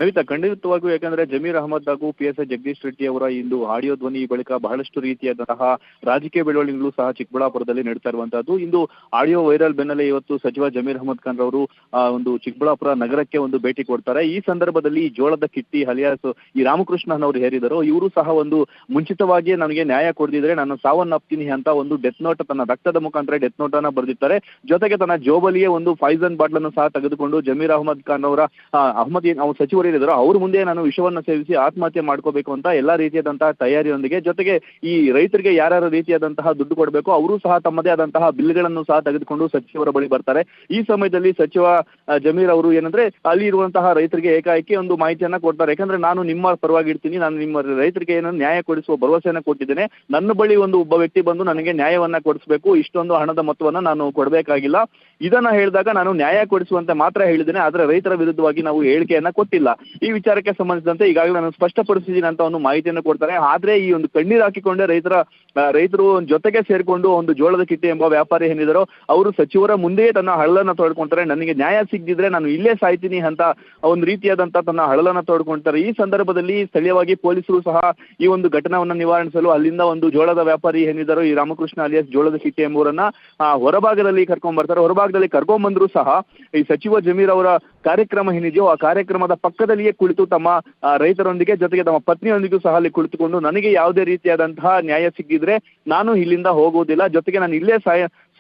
ನವಿತಾ, ಖಂಡಿತವಾಗಿಯೂ ಯಾಕಂದ್ರೆ ಜಮೀರ್ ಅಹ್ಮದ್ ಹಾಗೂ PSI ಜಗದೀಶ್ ರೆಡ್ಡಿ ಅವರ ಇಂದು ಆಡಿಯೋ ಧ್ವನಿ ಬಳಿಕ ಬಹಳಷ್ಟು ರೀತಿಯಾದಂತಹ ರಾಜಕೀಯ ಬೆಳವಣಿಗೆಗಳು ಸಹ ಚಿಕ್ಕಬಳ್ಳಾಪುರದಲ್ಲಿ ನಡೀತಾ ಇರುವಂತಹದ್ದು. ಇಂದು ಆಡಿಯೋ ವೈರಲ್ ಬೆನ್ನಲ್ಲೇ ಇವತ್ತು ಸಚಿವ ಜಮೀರ್ ಅಹ್ಮದ್ ಖಾನ್ ಅವರು ಒಂದು ಚಿಕ್ಕಬಳ್ಳಾಪುರ ನಗರಕ್ಕೆ ಒಂದು ಭೇಟಿ ಕೊಡ್ತಾರೆ. ಈ ಸಂದರ್ಭದಲ್ಲಿ ಜೋಳದ ಕಿಟ್ಟಿ ಅಲಿಯಾಸ್ ಈ ರಾಮಕೃಷ್ಣನ್ ಅವರು ಹೇರಿದರು, ಇವರು ಸಹ ಒಂದು ಮುಂಚಿತವಾಗಿಯೇ ನನಗೆ ನ್ಯಾಯ ಕೊಡದಿದ್ರೆ ನಾನು ಸಾವನ್ನಪ್ತೀನಿ ಅಂತ ಒಂದು ಡೆತ್ ನೋಟ್, ತನ್ನ ರಕ್ತದ ಮುಖಾಂತರ ಡೆತ್ ನೋಟ್ ಅನ್ನ ಬರೆದಿದ್ದಾರೆ. ಜೊತೆಗೆ ತನ್ನ ಜೋಬಲಿಯೇ ಒಂದು ಪಾಯ್ಸನ್ ಬಾಟ್ಲ್ ಅನ್ನು ಸಹ ತೆಗೆದುಕೊಂಡು ಜಮೀರ್ ಅಹ್ಮದ್ ಖಾನ್ ಅವರ ಸಚಿವರು ಅವ್ರ ಮುಂದೆ ನಾನು ವಿಷವನ್ನ ಸೇವಿಸಿ ಆತ್ಮಹತ್ಯೆ ಮಾಡ್ಕೋಬೇಕು ಅಂತ ಎಲ್ಲಾ ರೀತಿಯಾದಂತಹ ತಯಾರಿಯೊಂದಿಗೆ, ಜೊತೆಗೆ ಈ ರೈತರಿಗೆ ಯಾರ್ಯಾರ ರೀತಿಯಾದಂತಹ ದುಡ್ಡು ಕೊಡಬೇಕು ಅವರು ಸಹ ತಮ್ಮದೇ ಆದಂತಹ ಬಿಲ್ಗಳನ್ನು ಸಹ ತೆಗೆದುಕೊಂಡು ಸಚಿವರ ಬಳಿ ಬರ್ತಾರೆ. ಈ ಸಮಯದಲ್ಲಿ ಸಚಿವ ಜಮೀರ್ ಅವರು ಏನಂದ್ರೆ ಅಲ್ಲಿ ಇರುವಂತಹ ರೈತರಿಗೆ ಏಕಾಏಕಿ ಒಂದು ಮಾಹಿತಿಯನ್ನ ಕೊಡ್ತಾರೆ. ಯಾಕಂದ್ರೆ ನಾನು ನಿಮ್ಮ ಪರವಾಗಿ ಇರ್ತೀನಿ, ನಾನು ನಿಮ್ಮ ರೈತರಿಗೆ ಏನೋ ನ್ಯಾಯ ಕೊಡಿಸುವ ಭರವಸೆಯನ್ನ ಕೊಟ್ಟಿದ್ದೇನೆ, ನನ್ನ ಬಳಿ ಒಬ್ಬ ವ್ಯಕ್ತಿ ಬಂದು ನನಗೆ ನ್ಯಾಯವನ್ನ ಕೊಡಿಸಬೇಕು, ಇಷ್ಟೊಂದು ಹಣದ ಮೊತ್ತವನ್ನ ನಾನು ಕೊಡಬೇಕಾಗಿಲ್ಲ, ಇದನ್ನ ಹೇಳಿದಾಗ ನಾನು ನ್ಯಾಯ ಕೊಡಿಸುವಂತೆ ಮಾತ್ರ ಹೇಳಿದ್ದೇನೆ, ಆದ್ರೆ ರೈತರ ವಿರುದ್ಧವಾಗಿ ನಾವು ಹೇಳಿಕೆಯನ್ನ ಕೊಟ್ಟಿಲ್ಲ. ಈ ವಿಚಾರಕ್ಕೆ ಸಂಬಂಧಿಸಿದಂತೆ ಈಗಾಗಲೇ ನಾನು ಸ್ಪಷ್ಟಪಡಿಸಿದ್ದೀನಿ ಅಂತ ಒಂದು ಮಾಹಿತಿಯನ್ನು ಕೊಡ್ತಾರೆ. ಆದ್ರೆ ಈ ಒಂದು ಕಣ್ಣೀರು ಹಾಕಿಕೊಂಡೇ ರೈತರು ಜೊತೆಗೆ ಸೇರ್ಕೊಂಡು ಒಂದು ಜೋಳದ ಕಿಟ್ಟಿ ಎಂಬ ವ್ಯಾಪಾರಿ ಏನಿದ್ದಾರೋ ಅವರು ಸಚಿವರ ಮುಂದೆಯೇ ತನ್ನ ಹಳಲನ್ನ ತೋಡ್ಕೊಂತಾರೆ. ನನಗೆ ನ್ಯಾಯ ಸಿಗದಿದ್ರೆ ನಾನು ಇಲ್ಲೇ ಸಾಯ್ತೀನಿ ಅಂತ ಒಂದು ರೀತಿಯಾದಂತ ತನ್ನ ಹಳಲನ್ನ ತೋಡ್ಕೊಂತಾರೆ. ಈ ಸಂದರ್ಭದಲ್ಲಿ ಸ್ಥಳೀಯವಾಗಿ ಪೊಲೀಸರು ಸಹ ಈ ಒಂದು ಘಟನೆಯನ್ನ ನಿವಾರಿಸಲು ಅಲ್ಲಿಂದ ಒಂದು ಜೋಳದ ವ್ಯಾಪಾರಿ ಏನಿದ್ದಾರೋ ಈ ರಾಮಕೃಷ್ಣ ಅಲಿಯಾಸ್ ಜೋಳದ ಕಿಟ್ಟಿ ಎಂಬುವರನ್ನ ಹೊರಭಾಗದಲ್ಲಿ ಕರ್ಕೊಂಡ್ ಬರ್ತಾರೆ. ಹೊರಭಾಗದಲ್ಲಿ ಕರ್ಕೊಂಡ್ಬಂದ್ರು ಸಹ ಈ ಸಚಿವ ಜಮೀರ್ ಅವರ ಕಾರ್ಯಕ್ರಮ ಏನಿದೆಯೋ ಆ ಕಾರ್ಯಕ್ರಮದ ಪಕ್ಕದಲ್ಲಿಯೇ ಕುಳಿತು ತಮ್ಮ ರೈತರೊಂದಿಗೆ ಜೊತೆಗೆ ತಮ್ಮ ಪತ್ನಿಯೊಂದಿಗೂ ಸಹ ಅಲ್ಲಿ ಕುಳಿತುಕೊಂಡು ನನಗೆ ಯಾವುದೇ ರೀತಿಯಾದಂತಹ ನ್ಯಾಯ ಸಿಕ್ಕಿದ್ರೆ ನಾನು ಇಲ್ಲಿಂದ ಹೋಗುವುದಿಲ್ಲ, ಜೊತೆಗೆ ನಾನು ಇಲ್ಲೇ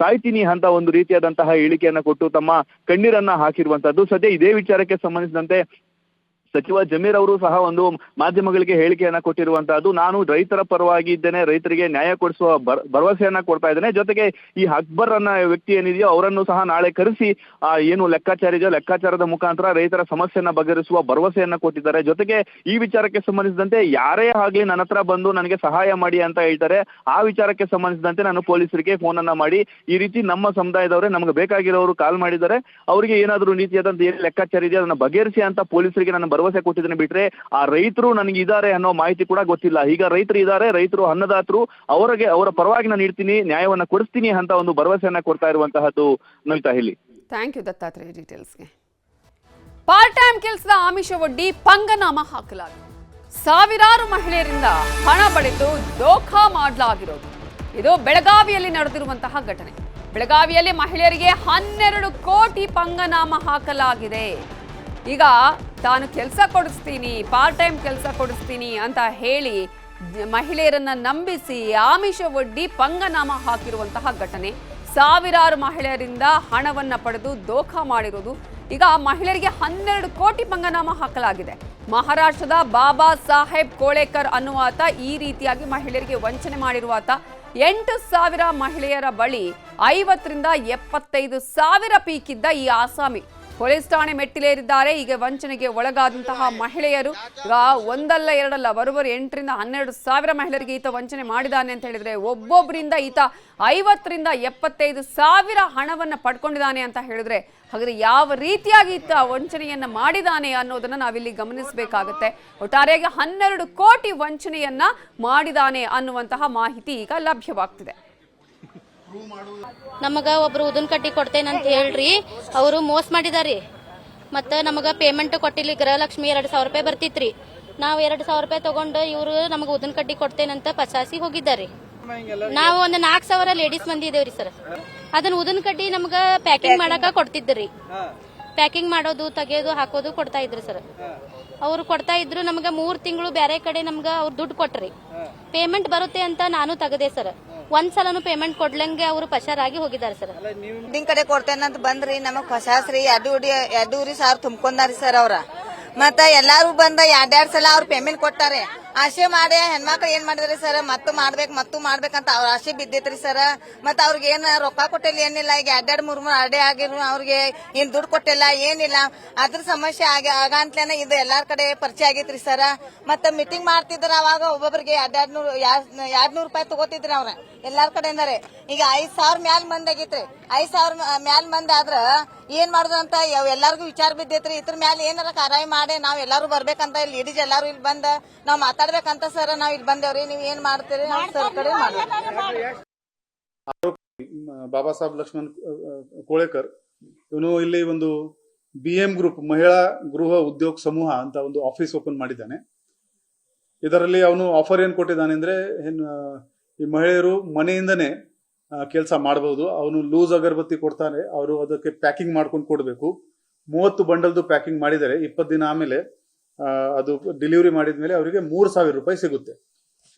ಸಾಯ್ತೀನಿ ಅಂತ ಒಂದು ರೀತಿಯಾದಂತಹ ಹೇಳಿಕೆಯನ್ನ ಕೊಟ್ಟು ತಮ್ಮ ಕಣ್ಣೀರನ್ನ ಹಾಕಿರುವಂತದ್ದು. ಸದ್ಯ ಇದೇ ವಿಚಾರಕ್ಕೆ ಸಂಬಂಧಿಸಿದಂತೆ ಸಚಿವ ಜಮೀರ್ ಅವರು ಸಹ ಒಂದು ಮಾಧ್ಯಮಗಳಿಗೆ ಹೇಳಿಕೆಯನ್ನ ಕೊಟ್ಟಿರುವಂತಹದ್ದು. ನಾನು ರೈತರ ಪರವಾಗಿ ಇದ್ದೇನೆ, ರೈತರಿಗೆ ನ್ಯಾಯ ಕೊಡಿಸುವ ಭರವಸೆಯನ್ನ ಕೊಡ್ತಾ ಇದ್ದೇನೆ, ಜೊತೆಗೆ ಈ ಅಕ್ಬರ್ ಅನ್ನ ವ್ಯಕ್ತಿ ಏನಿದೆಯೋ ಅವರನ್ನು ಸಹ ನಾಳೆ ಕರೆಸಿ ಏನು ಲೆಕ್ಕಾಚಾರ ಇದೆಯೋ ಲೆಕ್ಕಾಚಾರದ ಮುಖಾಂತರ ರೈತರ ಸಮಸ್ಯೆಯನ್ನ ಬಗೆಹರಿಸುವ ಭರವಸೆಯನ್ನ ಕೊಟ್ಟಿದ್ದಾರೆ. ಜೊತೆಗೆ ಈ ವಿಚಾರಕ್ಕೆ ಸಂಬಂಧಿಸಿದಂತೆ ಯಾರೇ ಆಗ್ಲಿ ನನ್ನ ಹತ್ರ ಬಂದು ನನಗೆ ಸಹಾಯ ಮಾಡಿ ಅಂತ ಹೇಳ್ತಾರೆ, ಆ ವಿಚಾರಕ್ಕೆ ಸಂಬಂಧಿಸಿದಂತೆ ನಾನು ಪೊಲೀಸರಿಗೆ ಫೋನ್ ಅನ್ನ ಮಾಡಿ ಈ ರೀತಿ ನಮ್ಮ ಸಮುದಾಯದವರೇ ನಮ್ಗೆ ಬೇಕಾಗಿರೋರು ಕಾಲ್ ಮಾಡಿದ್ದಾರೆ, ಅವರಿಗೆ ಏನಾದರೂ ರೀತಿಯಾದಂತ ಏನು ಲೆಕ್ಕಾಚಾರ ಇದೆಯೋ ಅದನ್ನ ಬಗೆಹರಿಸಿ ಅಂತ ಪೊಲೀಸರಿಗೆ ನಾನು ಭರವಸೆ ಕೊಟ್ಟಿದ್ದೇನೆ. ಬಿಟ್ರೆ ಆ ರೈತರು ನನಗೆ ಇದ್ದಾರೆ ಅನ್ನೋ ಮಾಹಿತಿ ಕೂಡ ಗೊತ್ತಿಲ್ಲ. ಈಗ ರೈತರು ಇದ್ದಾರೆ, ರೈತರು ಅನ್ನದಾತರು, ಅವರ ಪರವಾಗಿ ನಾನು ಇರ್ತೀನಿ, ನ್ಯಾಯವನ್ನ ಕೊಡಿಸ್ತೀನಿ ಅಂತ ಒಂದು ಭರವಸೆಯನ್ನ ಕೊಡ್ತಾ ಇರುವಂತಹದ್ದು ನವಿತಾ. ಹೇಳಿ. ಥ್ಯಾಂಕ್ ಯು ದತ್ತಾತ್ರೇಯ ಡೀಟೇಲ್ಸ್ಗೆ. ಪಾರ್ಟ್ ಟೈಮ್ ಕೆಲಸದ ಆಮಿಷ ಒಡ್ಡಿ ಪಂಗನಾಮ ಹಾಕಲಾಗಿದೆ. ಸಾವಿರಾರು ಮಹಿಳೆಯರಿಂದ ಹಣ ಪಡೆದು ದೋಖಾ ಮಾಡಲಾಗಿರೋದು ಇದು ಬೆಳಗಾವಿಯಲ್ಲಿ ನಡೆದಿರುವಂತಹ ಘಟನೆ. ಬೆಳಗಾವಿಯಲ್ಲಿ ಮಹಿಳೆಯರಿಗೆ 12 ಕೋಟಿ ಪಂಗನಾಮ ಹಾಕಲಾಗಿದೆ. ಈಗ ತಾನು ಕೆಲಸ ಕೊಡಿಸ್ತೀನಿ, ಪಾರ್ಟ್ ಟೈಮ್ ಕೆಲಸ ಕೊಡಿಸ್ತೀನಿ ಅಂತ ಹೇಳಿ ಮಹಿಳೆಯರನ್ನ ನಂಬಿಸಿ ಆಮಿಷ ಒಡ್ಡಿ ಪಂಗನಾಮ ಹಾಕಿರುವಂತಹ ಘಟನೆ. ಸಾವಿರಾರು ಮಹಿಳೆಯರಿಂದ ಹಣವನ್ನ ಪಡೆದು ದೋಖಾ ಮಾಡಿರೋದು. ಈಗ ಮಹಿಳೆಯರಿಗೆ 12 ಕೋಟಿ ಪಂಗನಾಮ ಹಾಕಲಾಗಿದೆ. ಮಹಾರಾಷ್ಟ್ರದ ಬಾಬಾ ಸಾಹೇಬ್ ಕೋಳೇಕರ್ ಅನ್ನುವಾತ ಈ ರೀತಿಯಾಗಿ ಮಹಿಳೆಯರಿಗೆ ವಂಚನೆ ಮಾಡಿರುವಾತ 8,000 ಮಹಿಳೆಯರ ಬಳಿ 50 ರಿಂದ 75,000 ಪೀಕಿದ್ದ ಈ ಆಸಾಮಿ ಪೊಲೀಸ್ ಠಾಣೆ ಮೆಟ್ಟಿಲೇರಿದ್ದಾರೆ. ಈಗ ವಂಚನೆಗೆ ಒಳಗಾದಂತಹ ಮಹಿಳೆಯರು ಈಗ ಒಂದಲ್ಲ ಎರಡಲ್ಲ ಬರೋಬ್ಬರಿ 8 ರಿಂದ 12 ಸಾವಿರ ಮಹಿಳೆಯರಿಗೆ ಈತ ವಂಚನೆ ಮಾಡಿದ್ದಾನೆ ಅಂತ ಹೇಳಿದ್ರೆ, ಒಬ್ಬೊಬ್ಬರಿಂದ ಈತ 50 ರಿಂದ 75 ಸಾವಿರ ಹಣವನ್ನು ಪಡ್ಕೊಂಡಿದ್ದಾನೆ ಅಂತ ಹೇಳಿದ್ರೆ, ಹಾಗಾದ್ರೆ ಯಾವ ರೀತಿಯಾಗಿ ಈತ ವಂಚನೆಯನ್ನ ಮಾಡಿದ್ದಾನೆ ಅನ್ನೋದನ್ನ ನಾವಿಲ್ಲಿ ಗಮನಿಸಬೇಕಾಗುತ್ತೆ. ಒಟ್ಟಾರೆಯಾಗಿ 12 ಕೋಟಿ ವಂಚನೆಯನ್ನ ಮಾಡಿದ್ದಾನೆ ಅನ್ನುವಂತಹ ಮಾಹಿತಿ ಈಗ ಲಭ್ಯವಾಗ್ತಿದೆ. ನಮಗ ಒಬ್ರು ಉದನ್ ಕಟ್ಟಿ ಕೊಡ್ತೇನಂತ ಹೇಳ್ರಿ ಅವರು ಮೋಸ ಮಾಡಿದಾರಿ. ಮತ್ತೆ ನಮಗ ಪೇಮೆಂಟ್ ಕೊಟ್ಟಿಲ್ಲ. ಗೃಹಲಕ್ಷ್ಮಿ 2,000 ರೂಪಾಯಿ ಬರ್ತಿತ್ರಿ. ನಾವು 2,000 ರೂಪಾಯಿ ತಗೊಂಡು ಇವರು ನಮಗ ಉದನ್ ಕಟ್ಟಿ ಕೊಡ್ತೇನಂತ ಪಚಾಸಿ ಹೋಗಿದ್ದಾರೆ. ನಾವು ಒಂದು 4,000 ಲೇಡೀಸ್ ಮಂದಿ ಇದೇವ್ರಿ ಸರ್. ಅದನ್ನ ಉದನ್ ಕಡ್ಡಿ ನಮಗ ಪ್ಯಾಕಿಂಗ್ ಮಾಡಾಕ ಕೊಡ್ತಿದ್ರಿ. ಪ್ಯಾಕಿಂಗ್ ಮಾಡೋದು ತೆಗೆಯೋದು ಹಾಕೋದು ಕೊಡ್ತಾ ಇದ್ರಿ ಸರ್. ಅವ್ರು ಕೊಡ್ತಾ ಇದ್ರು. ನಮಗ 3 ತಿಂಗಳು ಬೇರೆ ಕಡೆ ನಮ್ಗ ಅವ್ರು ದುಡ್ಡು ಕೊಟ್ರಿ. ಪೇಮೆಂಟ್ ಬರುತ್ತೆ ಅಂತ ನಾನು ತೆಗದೆ ಸರ್. ಒಂದ್ಸಲನು ಪೇಮೆಂಟ್ ಕೊಡ್ಲಂಗೆ ಅವರು ಪಶಾರಾಗಿ ಹೋಗಿದ್ದಾರೆ ಸರ್. ನಿಮ್ ಕಡೆ ಕೊಡ್ತೇನಂತ ಬಂದ್ರಿ, ನಮಗ್ ಪಶಾಸ್ರಿ 2 ಸಾವಿರ ತುಂಬ್ಕೊಂಡಾರಿ ಸರ್ ಅವ್ರ. ಮತ್ತ ಎಲ್ಲಾರು ಬಂದ 2 ಸಲ ಅವ್ರ ಪೇಮೆಂಟ್ ಕೊಟ್ಟಾರೆ. ಆಸೆ ಮಾಡಿ ಹೆಣ್ಮಕ್ಳು ಏನ್ ಮಾಡಿದ್ರಿ ಸರ್, ಮತ್ತೂ ಮಾಡ್ಬೇಕಂತ ಅವ್ರ ಆಸೆ ಬಿದ್ದೈತ್ರಿ ಸರ್. ಮತ್ತ ಅವ್ರಿಗೆ ಏನ್ ರೊಕ್ಕ ಕೊಟ್ಟಿಲ್ಲ, ಏನಿಲ್ಲ. ಈಗ 2-3 ಅಡೆ ಆಗಿರು, ಅವ್ರಿಗೆ ಏನ್ ದುಡ್ಡು ಕೊಟ್ಟಿಲ್ಲ, ಏನಿಲ್ಲ. ಅದ್ರ ಸಮಸ್ಯೆ ಆಗಂತ್ಲೇನೆ ಇದು ಎಲ್ಲಾರ ಕಡೆ ಪರಿಚಯ ಆಗೈತ್ರಿ ಸರ್. ಮತ್ತ ಮೀಟಿಂಗ್ ಮಾಡ್ತಿದ್ರ, ಅವಾಗ ಒಬ್ಬೊಬ್ರಿಗೆ 200 ರೂಪಾಯಿ ತಗೋತಿದ್ರಿ ಅವ್ರ ಎಲ್ಲಾರ ಕಡೆಯಿಂದಾರೆ. ಈಗ 5,000 ಮ್ಯಾಲ ಮಂದಿ ಆಗೈತ್ರಿ. 5,000 ಮ್ಯಾಲ ಮಂದಿ ಆದ್ರ ಏನ್ ಮಾಡುದಂತ ಎಲ್ಲಾರ್ಗು ವಿಚಾರ ಬಿದ್ದೈತ್ರಿ. ಇದ್ರ ಮ್ಯಾಲ ಏನಾರ ಕಾರಾಯಿ ಮಾಡಿ ನಾವ್ ಎಲ್ಲಾರು ಬರ್ಬೇಕಂತ, ಲೇಡೀಸ್ ಎಲ್ಲಾರು ಇಲ್ಲಿ ಬಂದ ನಾವ್ ಮಾತಾಡ್ಬೇಕಂತ ಸರ್. ನಾವ್ ಇಲ್ಲಿ ಬಂದೇವ್ರಿ, ನೀವ್ ಏನ್ ಮಾಡ್ತೀರಿ ಸರ್ ಕಡೆ ಮಾಡಿ. ಬಾಬಾ ಸಾಹೇಬ್ ಲಕ್ಷ್ಮಣ್ ಕೋಳೇಕರ್ ಇವನು ಇಲ್ಲಿ ಒಂದು BM ಗ್ರೂಪ್ ಮಹಿಳಾ ಗೃಹ ಉದ್ಯೋಗ ಸಮೂಹ ಅಂತ ಒಂದು ಆಫೀಸ್ ಓಪನ್ ಮಾಡಿದ್ದಾನೆ. ಇದರಲ್ಲಿ ಅವನು ಆಫರ್ ಏನ್ ಕೊಟ್ಟಿದ್ದಾನೆ ಅಂದ್ರೆ, ಈ ಮಹಿಳೆಯರು ಮನೆಯಿಂದನೇ ಕೆಲಸ ಮಾಡಬಹುದು. ಅವನು ಲೂಸ್ ಅಗರಬತ್ತಿ ಕೊಡ್ತಾನೆ, ಅವರು ಅದಕ್ಕೆ ಪ್ಯಾಕಿಂಗ್ ಮಾಡ್ಕೊಂಡು ಕೊಡಬೇಕು. 30 ಬಂಡಲ್ದು ಪ್ಯಾಕಿಂಗ್ ಮಾಡಿದರೆ 20 ದಿನ ಆಮೇಲೆ ಅದು ಡೆಲಿವರಿ ಮಾಡಿದ್ಮೇಲೆ ಅವರಿಗೆ 3,000 ರೂಪಾಯಿ ಸಿಗುತ್ತೆ.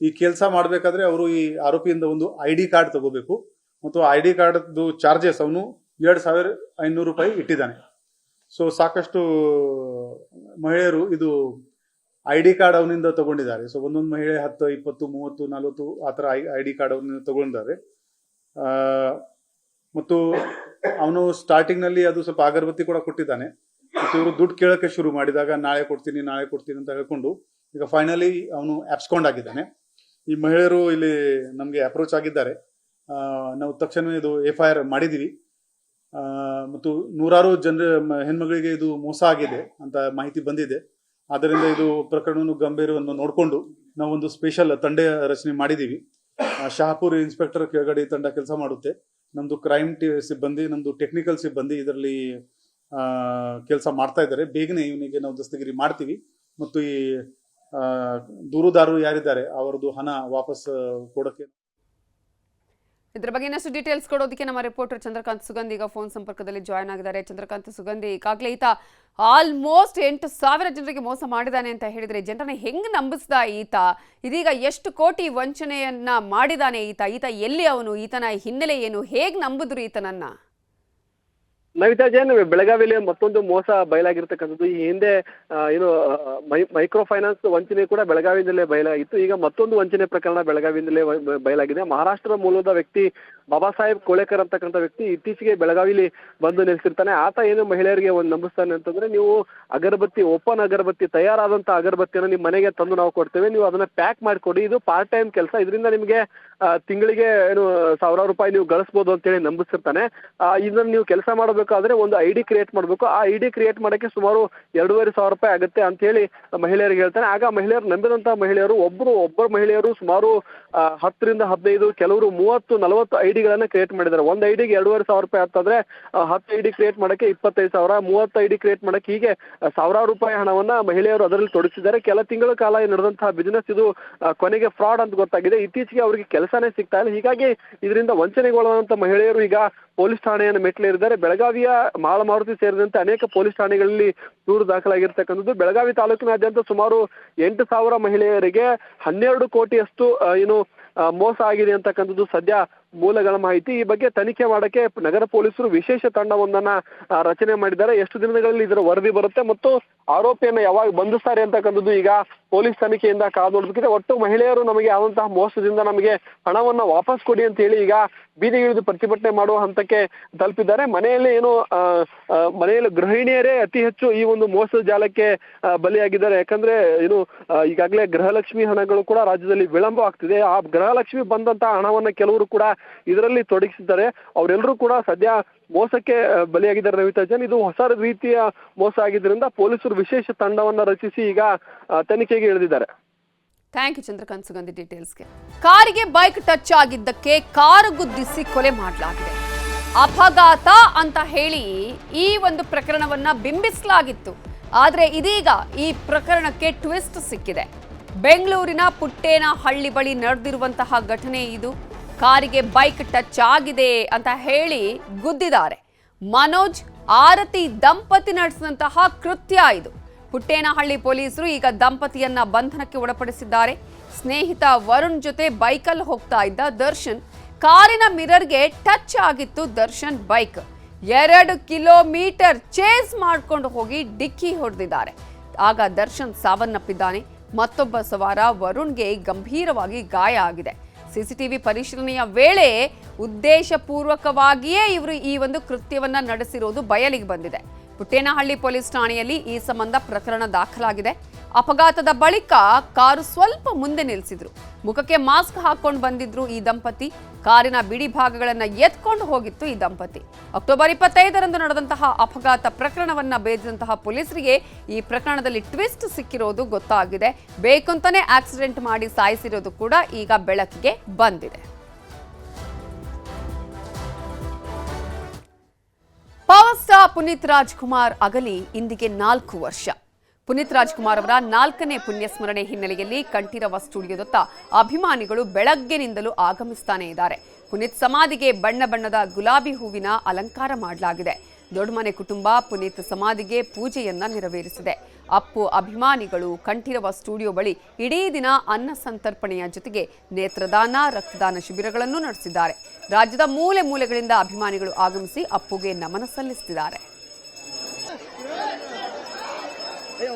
ಈ ಕೆಲಸ ಮಾಡಬೇಕಾದ್ರೆ ಅವರು ಈ ಆರೋಪಿಯಿಂದ ಒಂದು ID ಕಾರ್ಡ್ ತಗೋಬೇಕು. ಮತ್ತು ID ಕಾರ್ಡ್ದು ಚಾರ್ಜಸ್ ಅವನು 2,500 ರೂಪಾಯಿ ಇಟ್ಟಿದ್ದಾನೆ. ಸೊ ಸಾಕಷ್ಟು ಮಹಿಳೆಯರು ಇದು ID ಕಾರ್ಡ್ ಅವನಿಂದ ತಗೊಂಡಿದ್ದಾರೆ. ಸೊ ಒಂದೊಂದು ಮಹಿಳೆ 10, 20, 30, 40 ಆ ಥರ ID ಕಾರ್ಡ್ ಅವನಿಂದ ತಗೊಂಡಿದ್ದಾರೆ. ಮತ್ತು ಅವನು ಸ್ಟಾರ್ಟಿಂಗ್ ನಲ್ಲಿ ಅದು ಸ್ವಲ್ಪ ಅಗರಬತ್ತಿ ಕೂಡ ಕೊಟ್ಟಿದ್ದಾನೆ. ಮತ್ತು ಇವರು ದುಡ್ಡು ಕೇಳಕ್ಕೆ ಶುರು ಮಾಡಿದಾಗ ನಾಳೆ ಕೊಡ್ತೀನಿ ಅಂತ ಹೇಳ್ಕೊಂಡು ಈಗ ಫೈನಲಿ ಅವನು ಅಬ್ಸ್ಕಾಂಡ್ ಆಗಿದ್ದಾನೆ. ಈ ಮಹಿಳೆಯರು ಇಲ್ಲಿ ನಮಗೆ ಅಪ್ರೋಚ್ ಆಗಿದ್ದಾರೆ. ನಾವು ತಕ್ಷಣ ಇದು FIR ಮಾಡಿದೀವಿ. ಮತ್ತು 100 ಹೆಣ್ಮಗಳಿಗೆ ಇದು ಮೋಸ ಆಗಿದೆ ಅಂತ ಮಾಹಿತಿ ಬಂದಿದೆ. ಆದ್ದರಿಂದ ಇದು ಪ್ರಕರಣವನ್ನು ಗಂಭೀರವನ್ನು ನೋಡಿಕೊಂಡು ನಾವು ಒಂದು ಸ್ಪೆಷಲ್ ತಂಡ ರಚನೆ ಮಾಡಿದೀವಿ. ಶಹಾಪುರ್ ಇನ್ಸ್ಪೆಕ್ಟರ್ ಕೆಳಗಡೆ ತಂಡ ಕೆಲಸ ಮಾಡುತ್ತೆ. ನಮ್ದು ಕ್ರೈಮ್ ಸಿಬ್ಬಂದಿ, ನಮ್ದು ಟೆಕ್ನಿಕಲ್ ಸಿಬ್ಬಂದಿ ಇದರಲ್ಲಿ ಕೆಲಸ ಮಾಡ್ತಾ ಇದ್ದಾರೆ. ಬೇಗನೆ ಇವನಿಗೆ ನಾವು ದಸ್ತಗಿರಿ ಮಾಡ್ತೀವಿ ಮತ್ತು ಈ ದೂರುದಾರರು ಯಾರಿದ್ದಾರೆ ಅವರದ್ದು ಹಣ ವಾಪಸ್ ಕೊಡೋಕೆ. ಇದ್ರ ಬಗ್ಗೆ ಇನ್ನಷ್ಟು ಡೀಟೇಲ್ಸ್ ಕೊಡೋದಕ್ಕೆ ನಮ್ಮ ರಿಪೋರ್ಟರ್ ಚಂದ್ರಕಾಂತ್ ಸುಗಂಧಿ ಈಗ ಫೋನ್ ಸಂಪರ್ಕದಲ್ಲಿ ಜಾಯ್ನ್ ಆಗಿದ್ದಾರೆ. ಚಂದ್ರಕಾಂತ್ ಸುಗಂಧಿ, ಈಗಾಗಲೇ ಈತ ಆಲ್ಮೋಸ್ಟ್ 8,000 ಜನರಿಗೆ ಮೋಸ ಮಾಡಿದ್ದಾನೆ ಅಂತ ಹೇಳಿದ್ರೆ ಜನರನ್ನ ಹೆಂಗ್ ನಂಬಿಸ್ದ ಈತ? ಇದೀಗ ಎಷ್ಟು ಕೋಟಿ ವಂಚನೆಯನ್ನ ಮಾಡಿದಾನೆ ಈತ ಎಲ್ಲಿ ಅವನು? ಈತನ ಹಿನ್ನೆಲೆ ಏನು? ಹೇಗ್ ನಂಬಿದ್ರು ಈತನನ್ನ? ನವಿತಾ ಜೈನ್, ಬೆಳಗಾವಿಯಲ್ಲಿ ಮತ್ತೊಂದು ಮೋಸ ಬಯಲಾಗಿರ್ತಕ್ಕಂಥದ್ದು. ಈ ಹಿಂದೆ ಏನು ಮೈಕ್ರೋ ಫೈನಾನ್ಸ್ ವಂಚನೆ ಕೂಡ ಬೆಳಗಾವಿಯಿಂದಲೇ ಬಯಲಾಗಿತ್ತು. ಈಗ ಮತ್ತೊಂದು ವಂಚನೆ ಪ್ರಕರಣ ಬೆಳಗಾವಿಯಿಂದಲೇ ಬಯಲಾಗಿದೆ. ಮಹಾರಾಷ್ಟ್ರ ಮೂಲದ ವ್ಯಕ್ತಿ ಬಾಬಾ ಸಾಹೇಬ್ ಕೋಳೇಕರ್ ಅಂತಕ್ಕಂಥ ವ್ಯಕ್ತಿ ಇತ್ತೀಚೆಗೆ ಬೆಳಗಾವಿಲಿ ಬಂದು ನೆಲೆಸಿರ್ತಾನೆ. ಆತ ಏನು ಮಹಿಳೆಯರಿಗೆ ಒಂದು ನಂಬಿಸ್ತಾನೆ ಅಂತಂದ್ರೆ, ನೀವು ಅಗರಬತ್ತಿ, ಓಪನ್ ಅಗರಬತ್ತಿ, ತಯಾರಾದಂತ ಅಗರಬತ್ತಿಯನ್ನು ನಿಮ್ಮ ಮನೆಗೆ ತಂದು ನಾವು ಕೊಡ್ತೇವೆ, ನೀವು ಅದನ್ನ ಪ್ಯಾಕ್ ಮಾಡಿಕೊಡಿ, ಇದು ಪಾರ್ಟ್ ಟೈಮ್ ಕೆಲಸ, ಇದರಿಂದ ನಿಮಗೆ ತಿಂಗಳಿಗೆ ಏನು 1,000 ರೂಪಾಯಿ ನೀವು ಗಳಿಸ್ಬೋದು ಅಂತೇಳಿ ನಂಬಿಸಿರ್ತಾನೆ. ಇದನ್ನ ನೀವು ಕೆಲಸ ಮಾಡಬೇಕಾದ್ರೆ ಒಂದು ID ಕ್ರಿಯೇಟ್ ಮಾಡಬೇಕು. ಆ ID ಕ್ರಿಯೇಟ್ ಮಾಡಕ್ಕೆ ಸುಮಾರು 2,500 ರೂಪಾಯಿ ಆಗುತ್ತೆ ಅಂತ ಹೇಳಿ ಮಹಿಳೆಯರಿಗೆ ಹೇಳ್ತಾನೆ. ಆಗ ಮಹಿಳೆಯರು ನಂಬಿದಂತಹ ಮಹಿಳೆಯರು ಒಬ್ಬರು ಮಹಿಳೆಯರು ಸುಮಾರು 10 ರಿಂದ 15, ಕೆಲವರು 30-40 ID ಕ್ರಿಯೇಟ್ ಮಾಡಿದ್ದಾರೆ. ಒಂದು ಐಡಿಗೆ 2,500 ರೂಪಾಯಿ ಆಗ್ತಂದ್ರೆ 10 ID ಕ್ರಿಯೇಟ್ ಮಾಡಕ್ಕೆ 25,000, 30 ID ಕ್ರಿಯೇಟ್ ಮಾಡಕ್ಕೆ ಹೀಗೆ 1,000 ರೂಪಾಯಿ ಹಣವನ್ನ ಮಹಿಳೆಯರು ಅದರಲ್ಲಿ ತೊಡಗಿಸಿದ್ದಾರೆ. ಕೆಲ ತಿಂಗಳ ಕಾಲ ನಡೆದಂತಹ ಬಿಸಿನೆಸ್ ಇದು ಕೊನೆಗೆ ಫ್ರಾಡ್ ಅಂತ ಗೊತ್ತಾಗಿದೆ. ಇತ್ತೀಚೆಗೆ ಅವರಿಗೆ ಕೆಲಸನೇ ಸಿಗ್ತಾ ಇಲ್ಲ. ಹೀಗಾಗಿ ಇದರಿಂದ ವಂಚನೆಗೊಳಗಾದಂತ ಮಹಿಳೆಯರು ಈಗ ಪೊಲೀಸ್ ಠಾಣೆಯನ್ನು ಮೆಟ್ಲೇರಿದ್ದಾರೆ. ಬೆಳಗಾವಿಯ ಮಾಳಮಾರುತಿ ಸೇರಿದಂತೆ ಅನೇಕ ಪೊಲೀಸ್ ಠಾಣೆಗಳಲ್ಲಿ ದೂರು ದಾಖಲಾಗಿರ್ತಕ್ಕಂಥದ್ದು. ಬೆಳಗಾವಿ ತಾಲೂಕಿನಾದ್ಯಂತ ಸುಮಾರು 8,000 ಮಹಿಳೆಯರಿಗೆ 12 ಕೋಟಿಯಷ್ಟು ಏನು ಮೋಸ ಆಗಿದೆ ಅಂತಕ್ಕಂಥದ್ದು ಸದ್ಯ ಮೂಲಗಳ ಮಾಹಿತಿ. ಈ ಬಗ್ಗೆ ತನಿಖೆ ಮಾಡಕ್ಕೆ ನಗರ ಪೊಲೀಸರು ವಿಶೇಷ ತಂಡವೊಂದನ್ನ ರಚನೆ ಮಾಡಿದ್ದಾರೆ. ಎಷ್ಟು ದಿನಗಳಲ್ಲಿ ಇದರ ವರದಿ ಬರುತ್ತೆ ಮತ್ತು ಆರೋಪಿಯನ್ನ ಯಾವಾಗ ಬಂಧಿಸ್ತಾರೆ ಅಂತಕ್ಕಂಥದ್ದು ಈಗ ಪೊಲೀಸ್ ತನಿಖೆಯಿಂದ ಕಾದು ನೋಡಬೇಕಿದೆ. ಒಟ್ಟು ಮಹಿಳೆಯರು ನಮಗೆ ಆದಂತಹ ಮೋಸದಿಂದ ನಮಗೆ ಹಣವನ್ನ ವಾಪಸ್ ಕೊಡಿ ಅಂತ ಹೇಳಿ ಈಗ ಬೀದಿಗಿಳಿದು ಪ್ರತಿಭಟನೆ ಮಾಡುವ ಹಂತಕ್ಕೆ ತಲುಪಿದ್ದಾರೆ. ಮನೆಯಲ್ಲಿ ಮನೆಯಲ್ಲಿ ಗೃಹಿಣಿಯರೇ ಅತಿ ಹೆಚ್ಚು ಈ ಒಂದು ಮೋಸದ ಜಾಲಕ್ಕೆ ಬಲಿಯಾಗಿದ್ದಾರೆ. ಯಾಕಂದ್ರೆ ಈಗಾಗಲೇ ಗೃಹಲಕ್ಷ್ಮಿ ಹಣಗಳು ಕೂಡ ರಾಜ್ಯದಲ್ಲಿ ವಿಳಂಬ ಆಗ್ತಿದೆ. ಆ ಗೃಹಲಕ್ಷ್ಮಿ ಬಂದಂತಹ ಹಣವನ್ನ ಕೆಲವರು ಕೂಡ ಇದರಲ್ಲಿ ತೊಡಗಿಸಿದ್ದಾರೆ. ಅವರೆಲ್ಲರೂ ಕೂಡ ಸದ್ಯ ಮೋಸಕ್ಕೆ ಬಲಿಯಾಗಿದ್ದಾರೆ. ನವಿತಾ ಜೈನ್, ಇದು ಹೊಸ ರೀತಿಯ ಮೋಸ ಆಗಿದ್ದರಿಂದ ಪೊಲೀಸರು ವಿಶೇಷ ತಂಡವನ್ನ ರಚಿಸಿ ಈಗ ತನಿಖೆಗೆ ಇಳಿದಿದ್ದಾರೆ. ಥ್ಯಾಂಕ್ ಯು ಚಂದ್ರಕಾಂತ್ ಸುಗಂಧಿ ಡೀಟೇಲ್ಸ್ಗೆ. ಕಾರಿಗೆ ಬೈಕ್ ಟಚ್ ಆಗಿದ್ದಕ್ಕೆ ಕಾರು ಗುದ್ದಿಸಿ ಕೊಲೆ ಮಾಡಲಾಗಿದೆ. ಅಪಘಾತ ಅಂತ ಹೇಳಿ ಈ ಒಂದು ಪ್ರಕರಣವನ್ನ ಬಿಂಬಿಸಲಾಗಿತ್ತು. ಆದರೆ ಇದೀಗ ಈ ಪ್ರಕರಣಕ್ಕೆ ಟ್ವಿಸ್ಟ್ ಸಿಕ್ಕಿದೆ. ಬೆಂಗಳೂರಿನ ಪುಟ್ಟೇನಹಳ್ಳಿ ಬಳಿ ನಡೆದಿರುವಂತಹ ಘಟನೆ ಇದು. ಕಾರಿಗೆ ಬೈಕ್ ಟಚ್ ಆಗಿದೆ ಅಂತ ಹೇಳಿ ಗುದ್ದಿದ್ದಾರೆ. ಮನೋಜ್ ಆರತಿ ದಂಪತಿ ನಡೆಸಿದಂತಹ ಕೃತ್ಯ ಇದು. ಪುಟ್ಟೇನಹಳ್ಳಿ ಪೊಲೀಸರು ಈಗ ದಂಪತಿಯನ್ನ ಬಂಧನಕ್ಕೆ ಒಳಪಡಿಸಿದ್ದಾರೆ. ಸ್ನೇಹಿತ ವರುಣ್ ಜೊತೆ ಬೈಕಲ್ಲಿ ಹೋಗ್ತಾ ಇದ್ದ ದರ್ಶನ್, ಕಾರಿನ ಮಿರರ್ಗೆ ಟಚ್ ಆಗಿತ್ತು ದರ್ಶನ್ ಬೈಕ್. 2 ಕಿಲೋಮೀಟರ್ ಚೇಸ್ ಮಾಡ್ಕೊಂಡು ಹೋಗಿ ಡಿಕ್ಕಿ ಹೊಡೆದಿದ್ದಾರೆ. ಆಗ ದರ್ಶನ್ ಸಾವನ್ನಪ್ಪಿದ್ದಾನೆ. ಮತ್ತೊಬ್ಬ ಸವಾರ ವರುಣ್ಗೆ ಗಂಭೀರವಾಗಿ ಗಾಯ ಆಗಿದೆ. ಸಿಸಿಟಿವಿ ಪರಿಶೀಲನೆಯ ವೇಳೆ ಉದ್ದೇಶಪೂರ್ವಕವಾಗಿಯೇ ಇವರು ಈ ಒಂದು ಕೃತ್ಯವನ್ನ ನಡೆಸಿರೋದು ಬಯಲಿಗೆ ಬಂದಿದೆ. ಪುಟ್ಟೇನಹಳ್ಳಿ ಪೊಲೀಸ್ ಠಾಣೆಯಲ್ಲಿ ಈ ಸಂಬಂಧ ಪ್ರಕರಣ ದಾಖಲಾಗಿದೆ. ಅಪಘಾತದ ಬಳಿಕ ಕಾರು ಸ್ವಲ್ಪ ಮುಂದೆ ನಿಲ್ಲಿಸಿದ್ರು. ಮುಖಕ್ಕೆ ಮಾಸ್ಕ್ ಹಾಕೊಂಡು ಬಂದಿದ್ರು ಈ ದಂಪತಿ. ಕಾರಿನ ಬಿಡಿ ಭಾಗಗಳನ್ನು ಎತ್ಕೊಂಡು ಹೋಗಿತ್ತು ಈ ದಂಪತಿ. ಅಕ್ಟೋಬರ್ 25ರಂದು ನಡೆದಂತಹ ಅಪಘಾತ ಪ್ರಕರಣವನ್ನ ಭೇದಿಸಿದಂತಹ ಪೊಲೀಸರಿಗೆ ಈ ಪ್ರಕರಣದಲ್ಲಿ ಟ್ವಿಸ್ಟ್ ಸಿಕ್ಕಿರೋದು ಗೊತ್ತಾಗಿದೆ. ಬೇಕಂತಾನೆ ಆಕ್ಸಿಡೆಂಟ್ ಮಾಡಿ ಸಾಯಿಸಿರೋದು ಕೂಡ ಈಗ ಬೆಳಕಿಗೆ ಬಂದಿದೆ. ಪವರ್ ಸ್ಟಾರ್ ಪುನೀತ್ ರಾಜ್ಕುಮಾರ್ ಅಗಲಿ ಇಂದಿಗೆ 4 ವರ್ಷ. ಪುನೀತ್ ರಾಜ್ಕುಮಾರ್ ಅವರ 4ನೇ ಪುಣ್ಯಸ್ಮರಣೆ ಹಿನ್ನೆಲೆಯಲ್ಲಿ ಕಂಠೀರವ ಸ್ಟುಡಿಯೋದತ್ತ ಅಭಿಮಾನಿಗಳು ಬೆಳಗ್ಗೆನಿಂದಲೂ ಆಗಮಿಸ್ತಾನೆ ಇದ್ದಾರೆ. ಪುನೀತ್ ಸಮಾಧಿಗೆ ಬಣ್ಣ ಬಣ್ಣದ ಗುಲಾಬಿ ಹೂವಿನ ಅಲಂಕಾರ ಮಾಡಲಾಗಿದೆ. ದೊಡ್ಡಮನೆ ಕುಟುಂಬ ಪುನೀತ್ ಸಮಾಧಿಗೆ ಪೂಜೆಯನ್ನ ನೆರವೇರಿಸಿದೆ. ಅಪ್ಪು ಅಭಿಮಾನಿಗಳು ಕಂಠೀರವ ಸ್ಟುಡಿಯೋ ಬಳಿ ಇಡೀ ದಿನ ಅನ್ನ ಸಂತರ್ಪಣೆಯ ಜೊತೆಗೆ ನೇತ್ರದಾನ, ರಕ್ತದಾನ ಶಿಬಿರಗಳನ್ನು ನಡೆಸಿದ್ದಾರೆ. ರಾಜ್ಯದ ಮೂಲೆ ಮೂಲೆಗಳಿಂದ ಅಭಿಮಾನಿಗಳು ಆಗಮಿಸಿ ಅಪ್ಪುಗೆ ನಮನ ಸಲ್ಲಿಸುತ್ತಿದ್ದಾರೆ. Hey,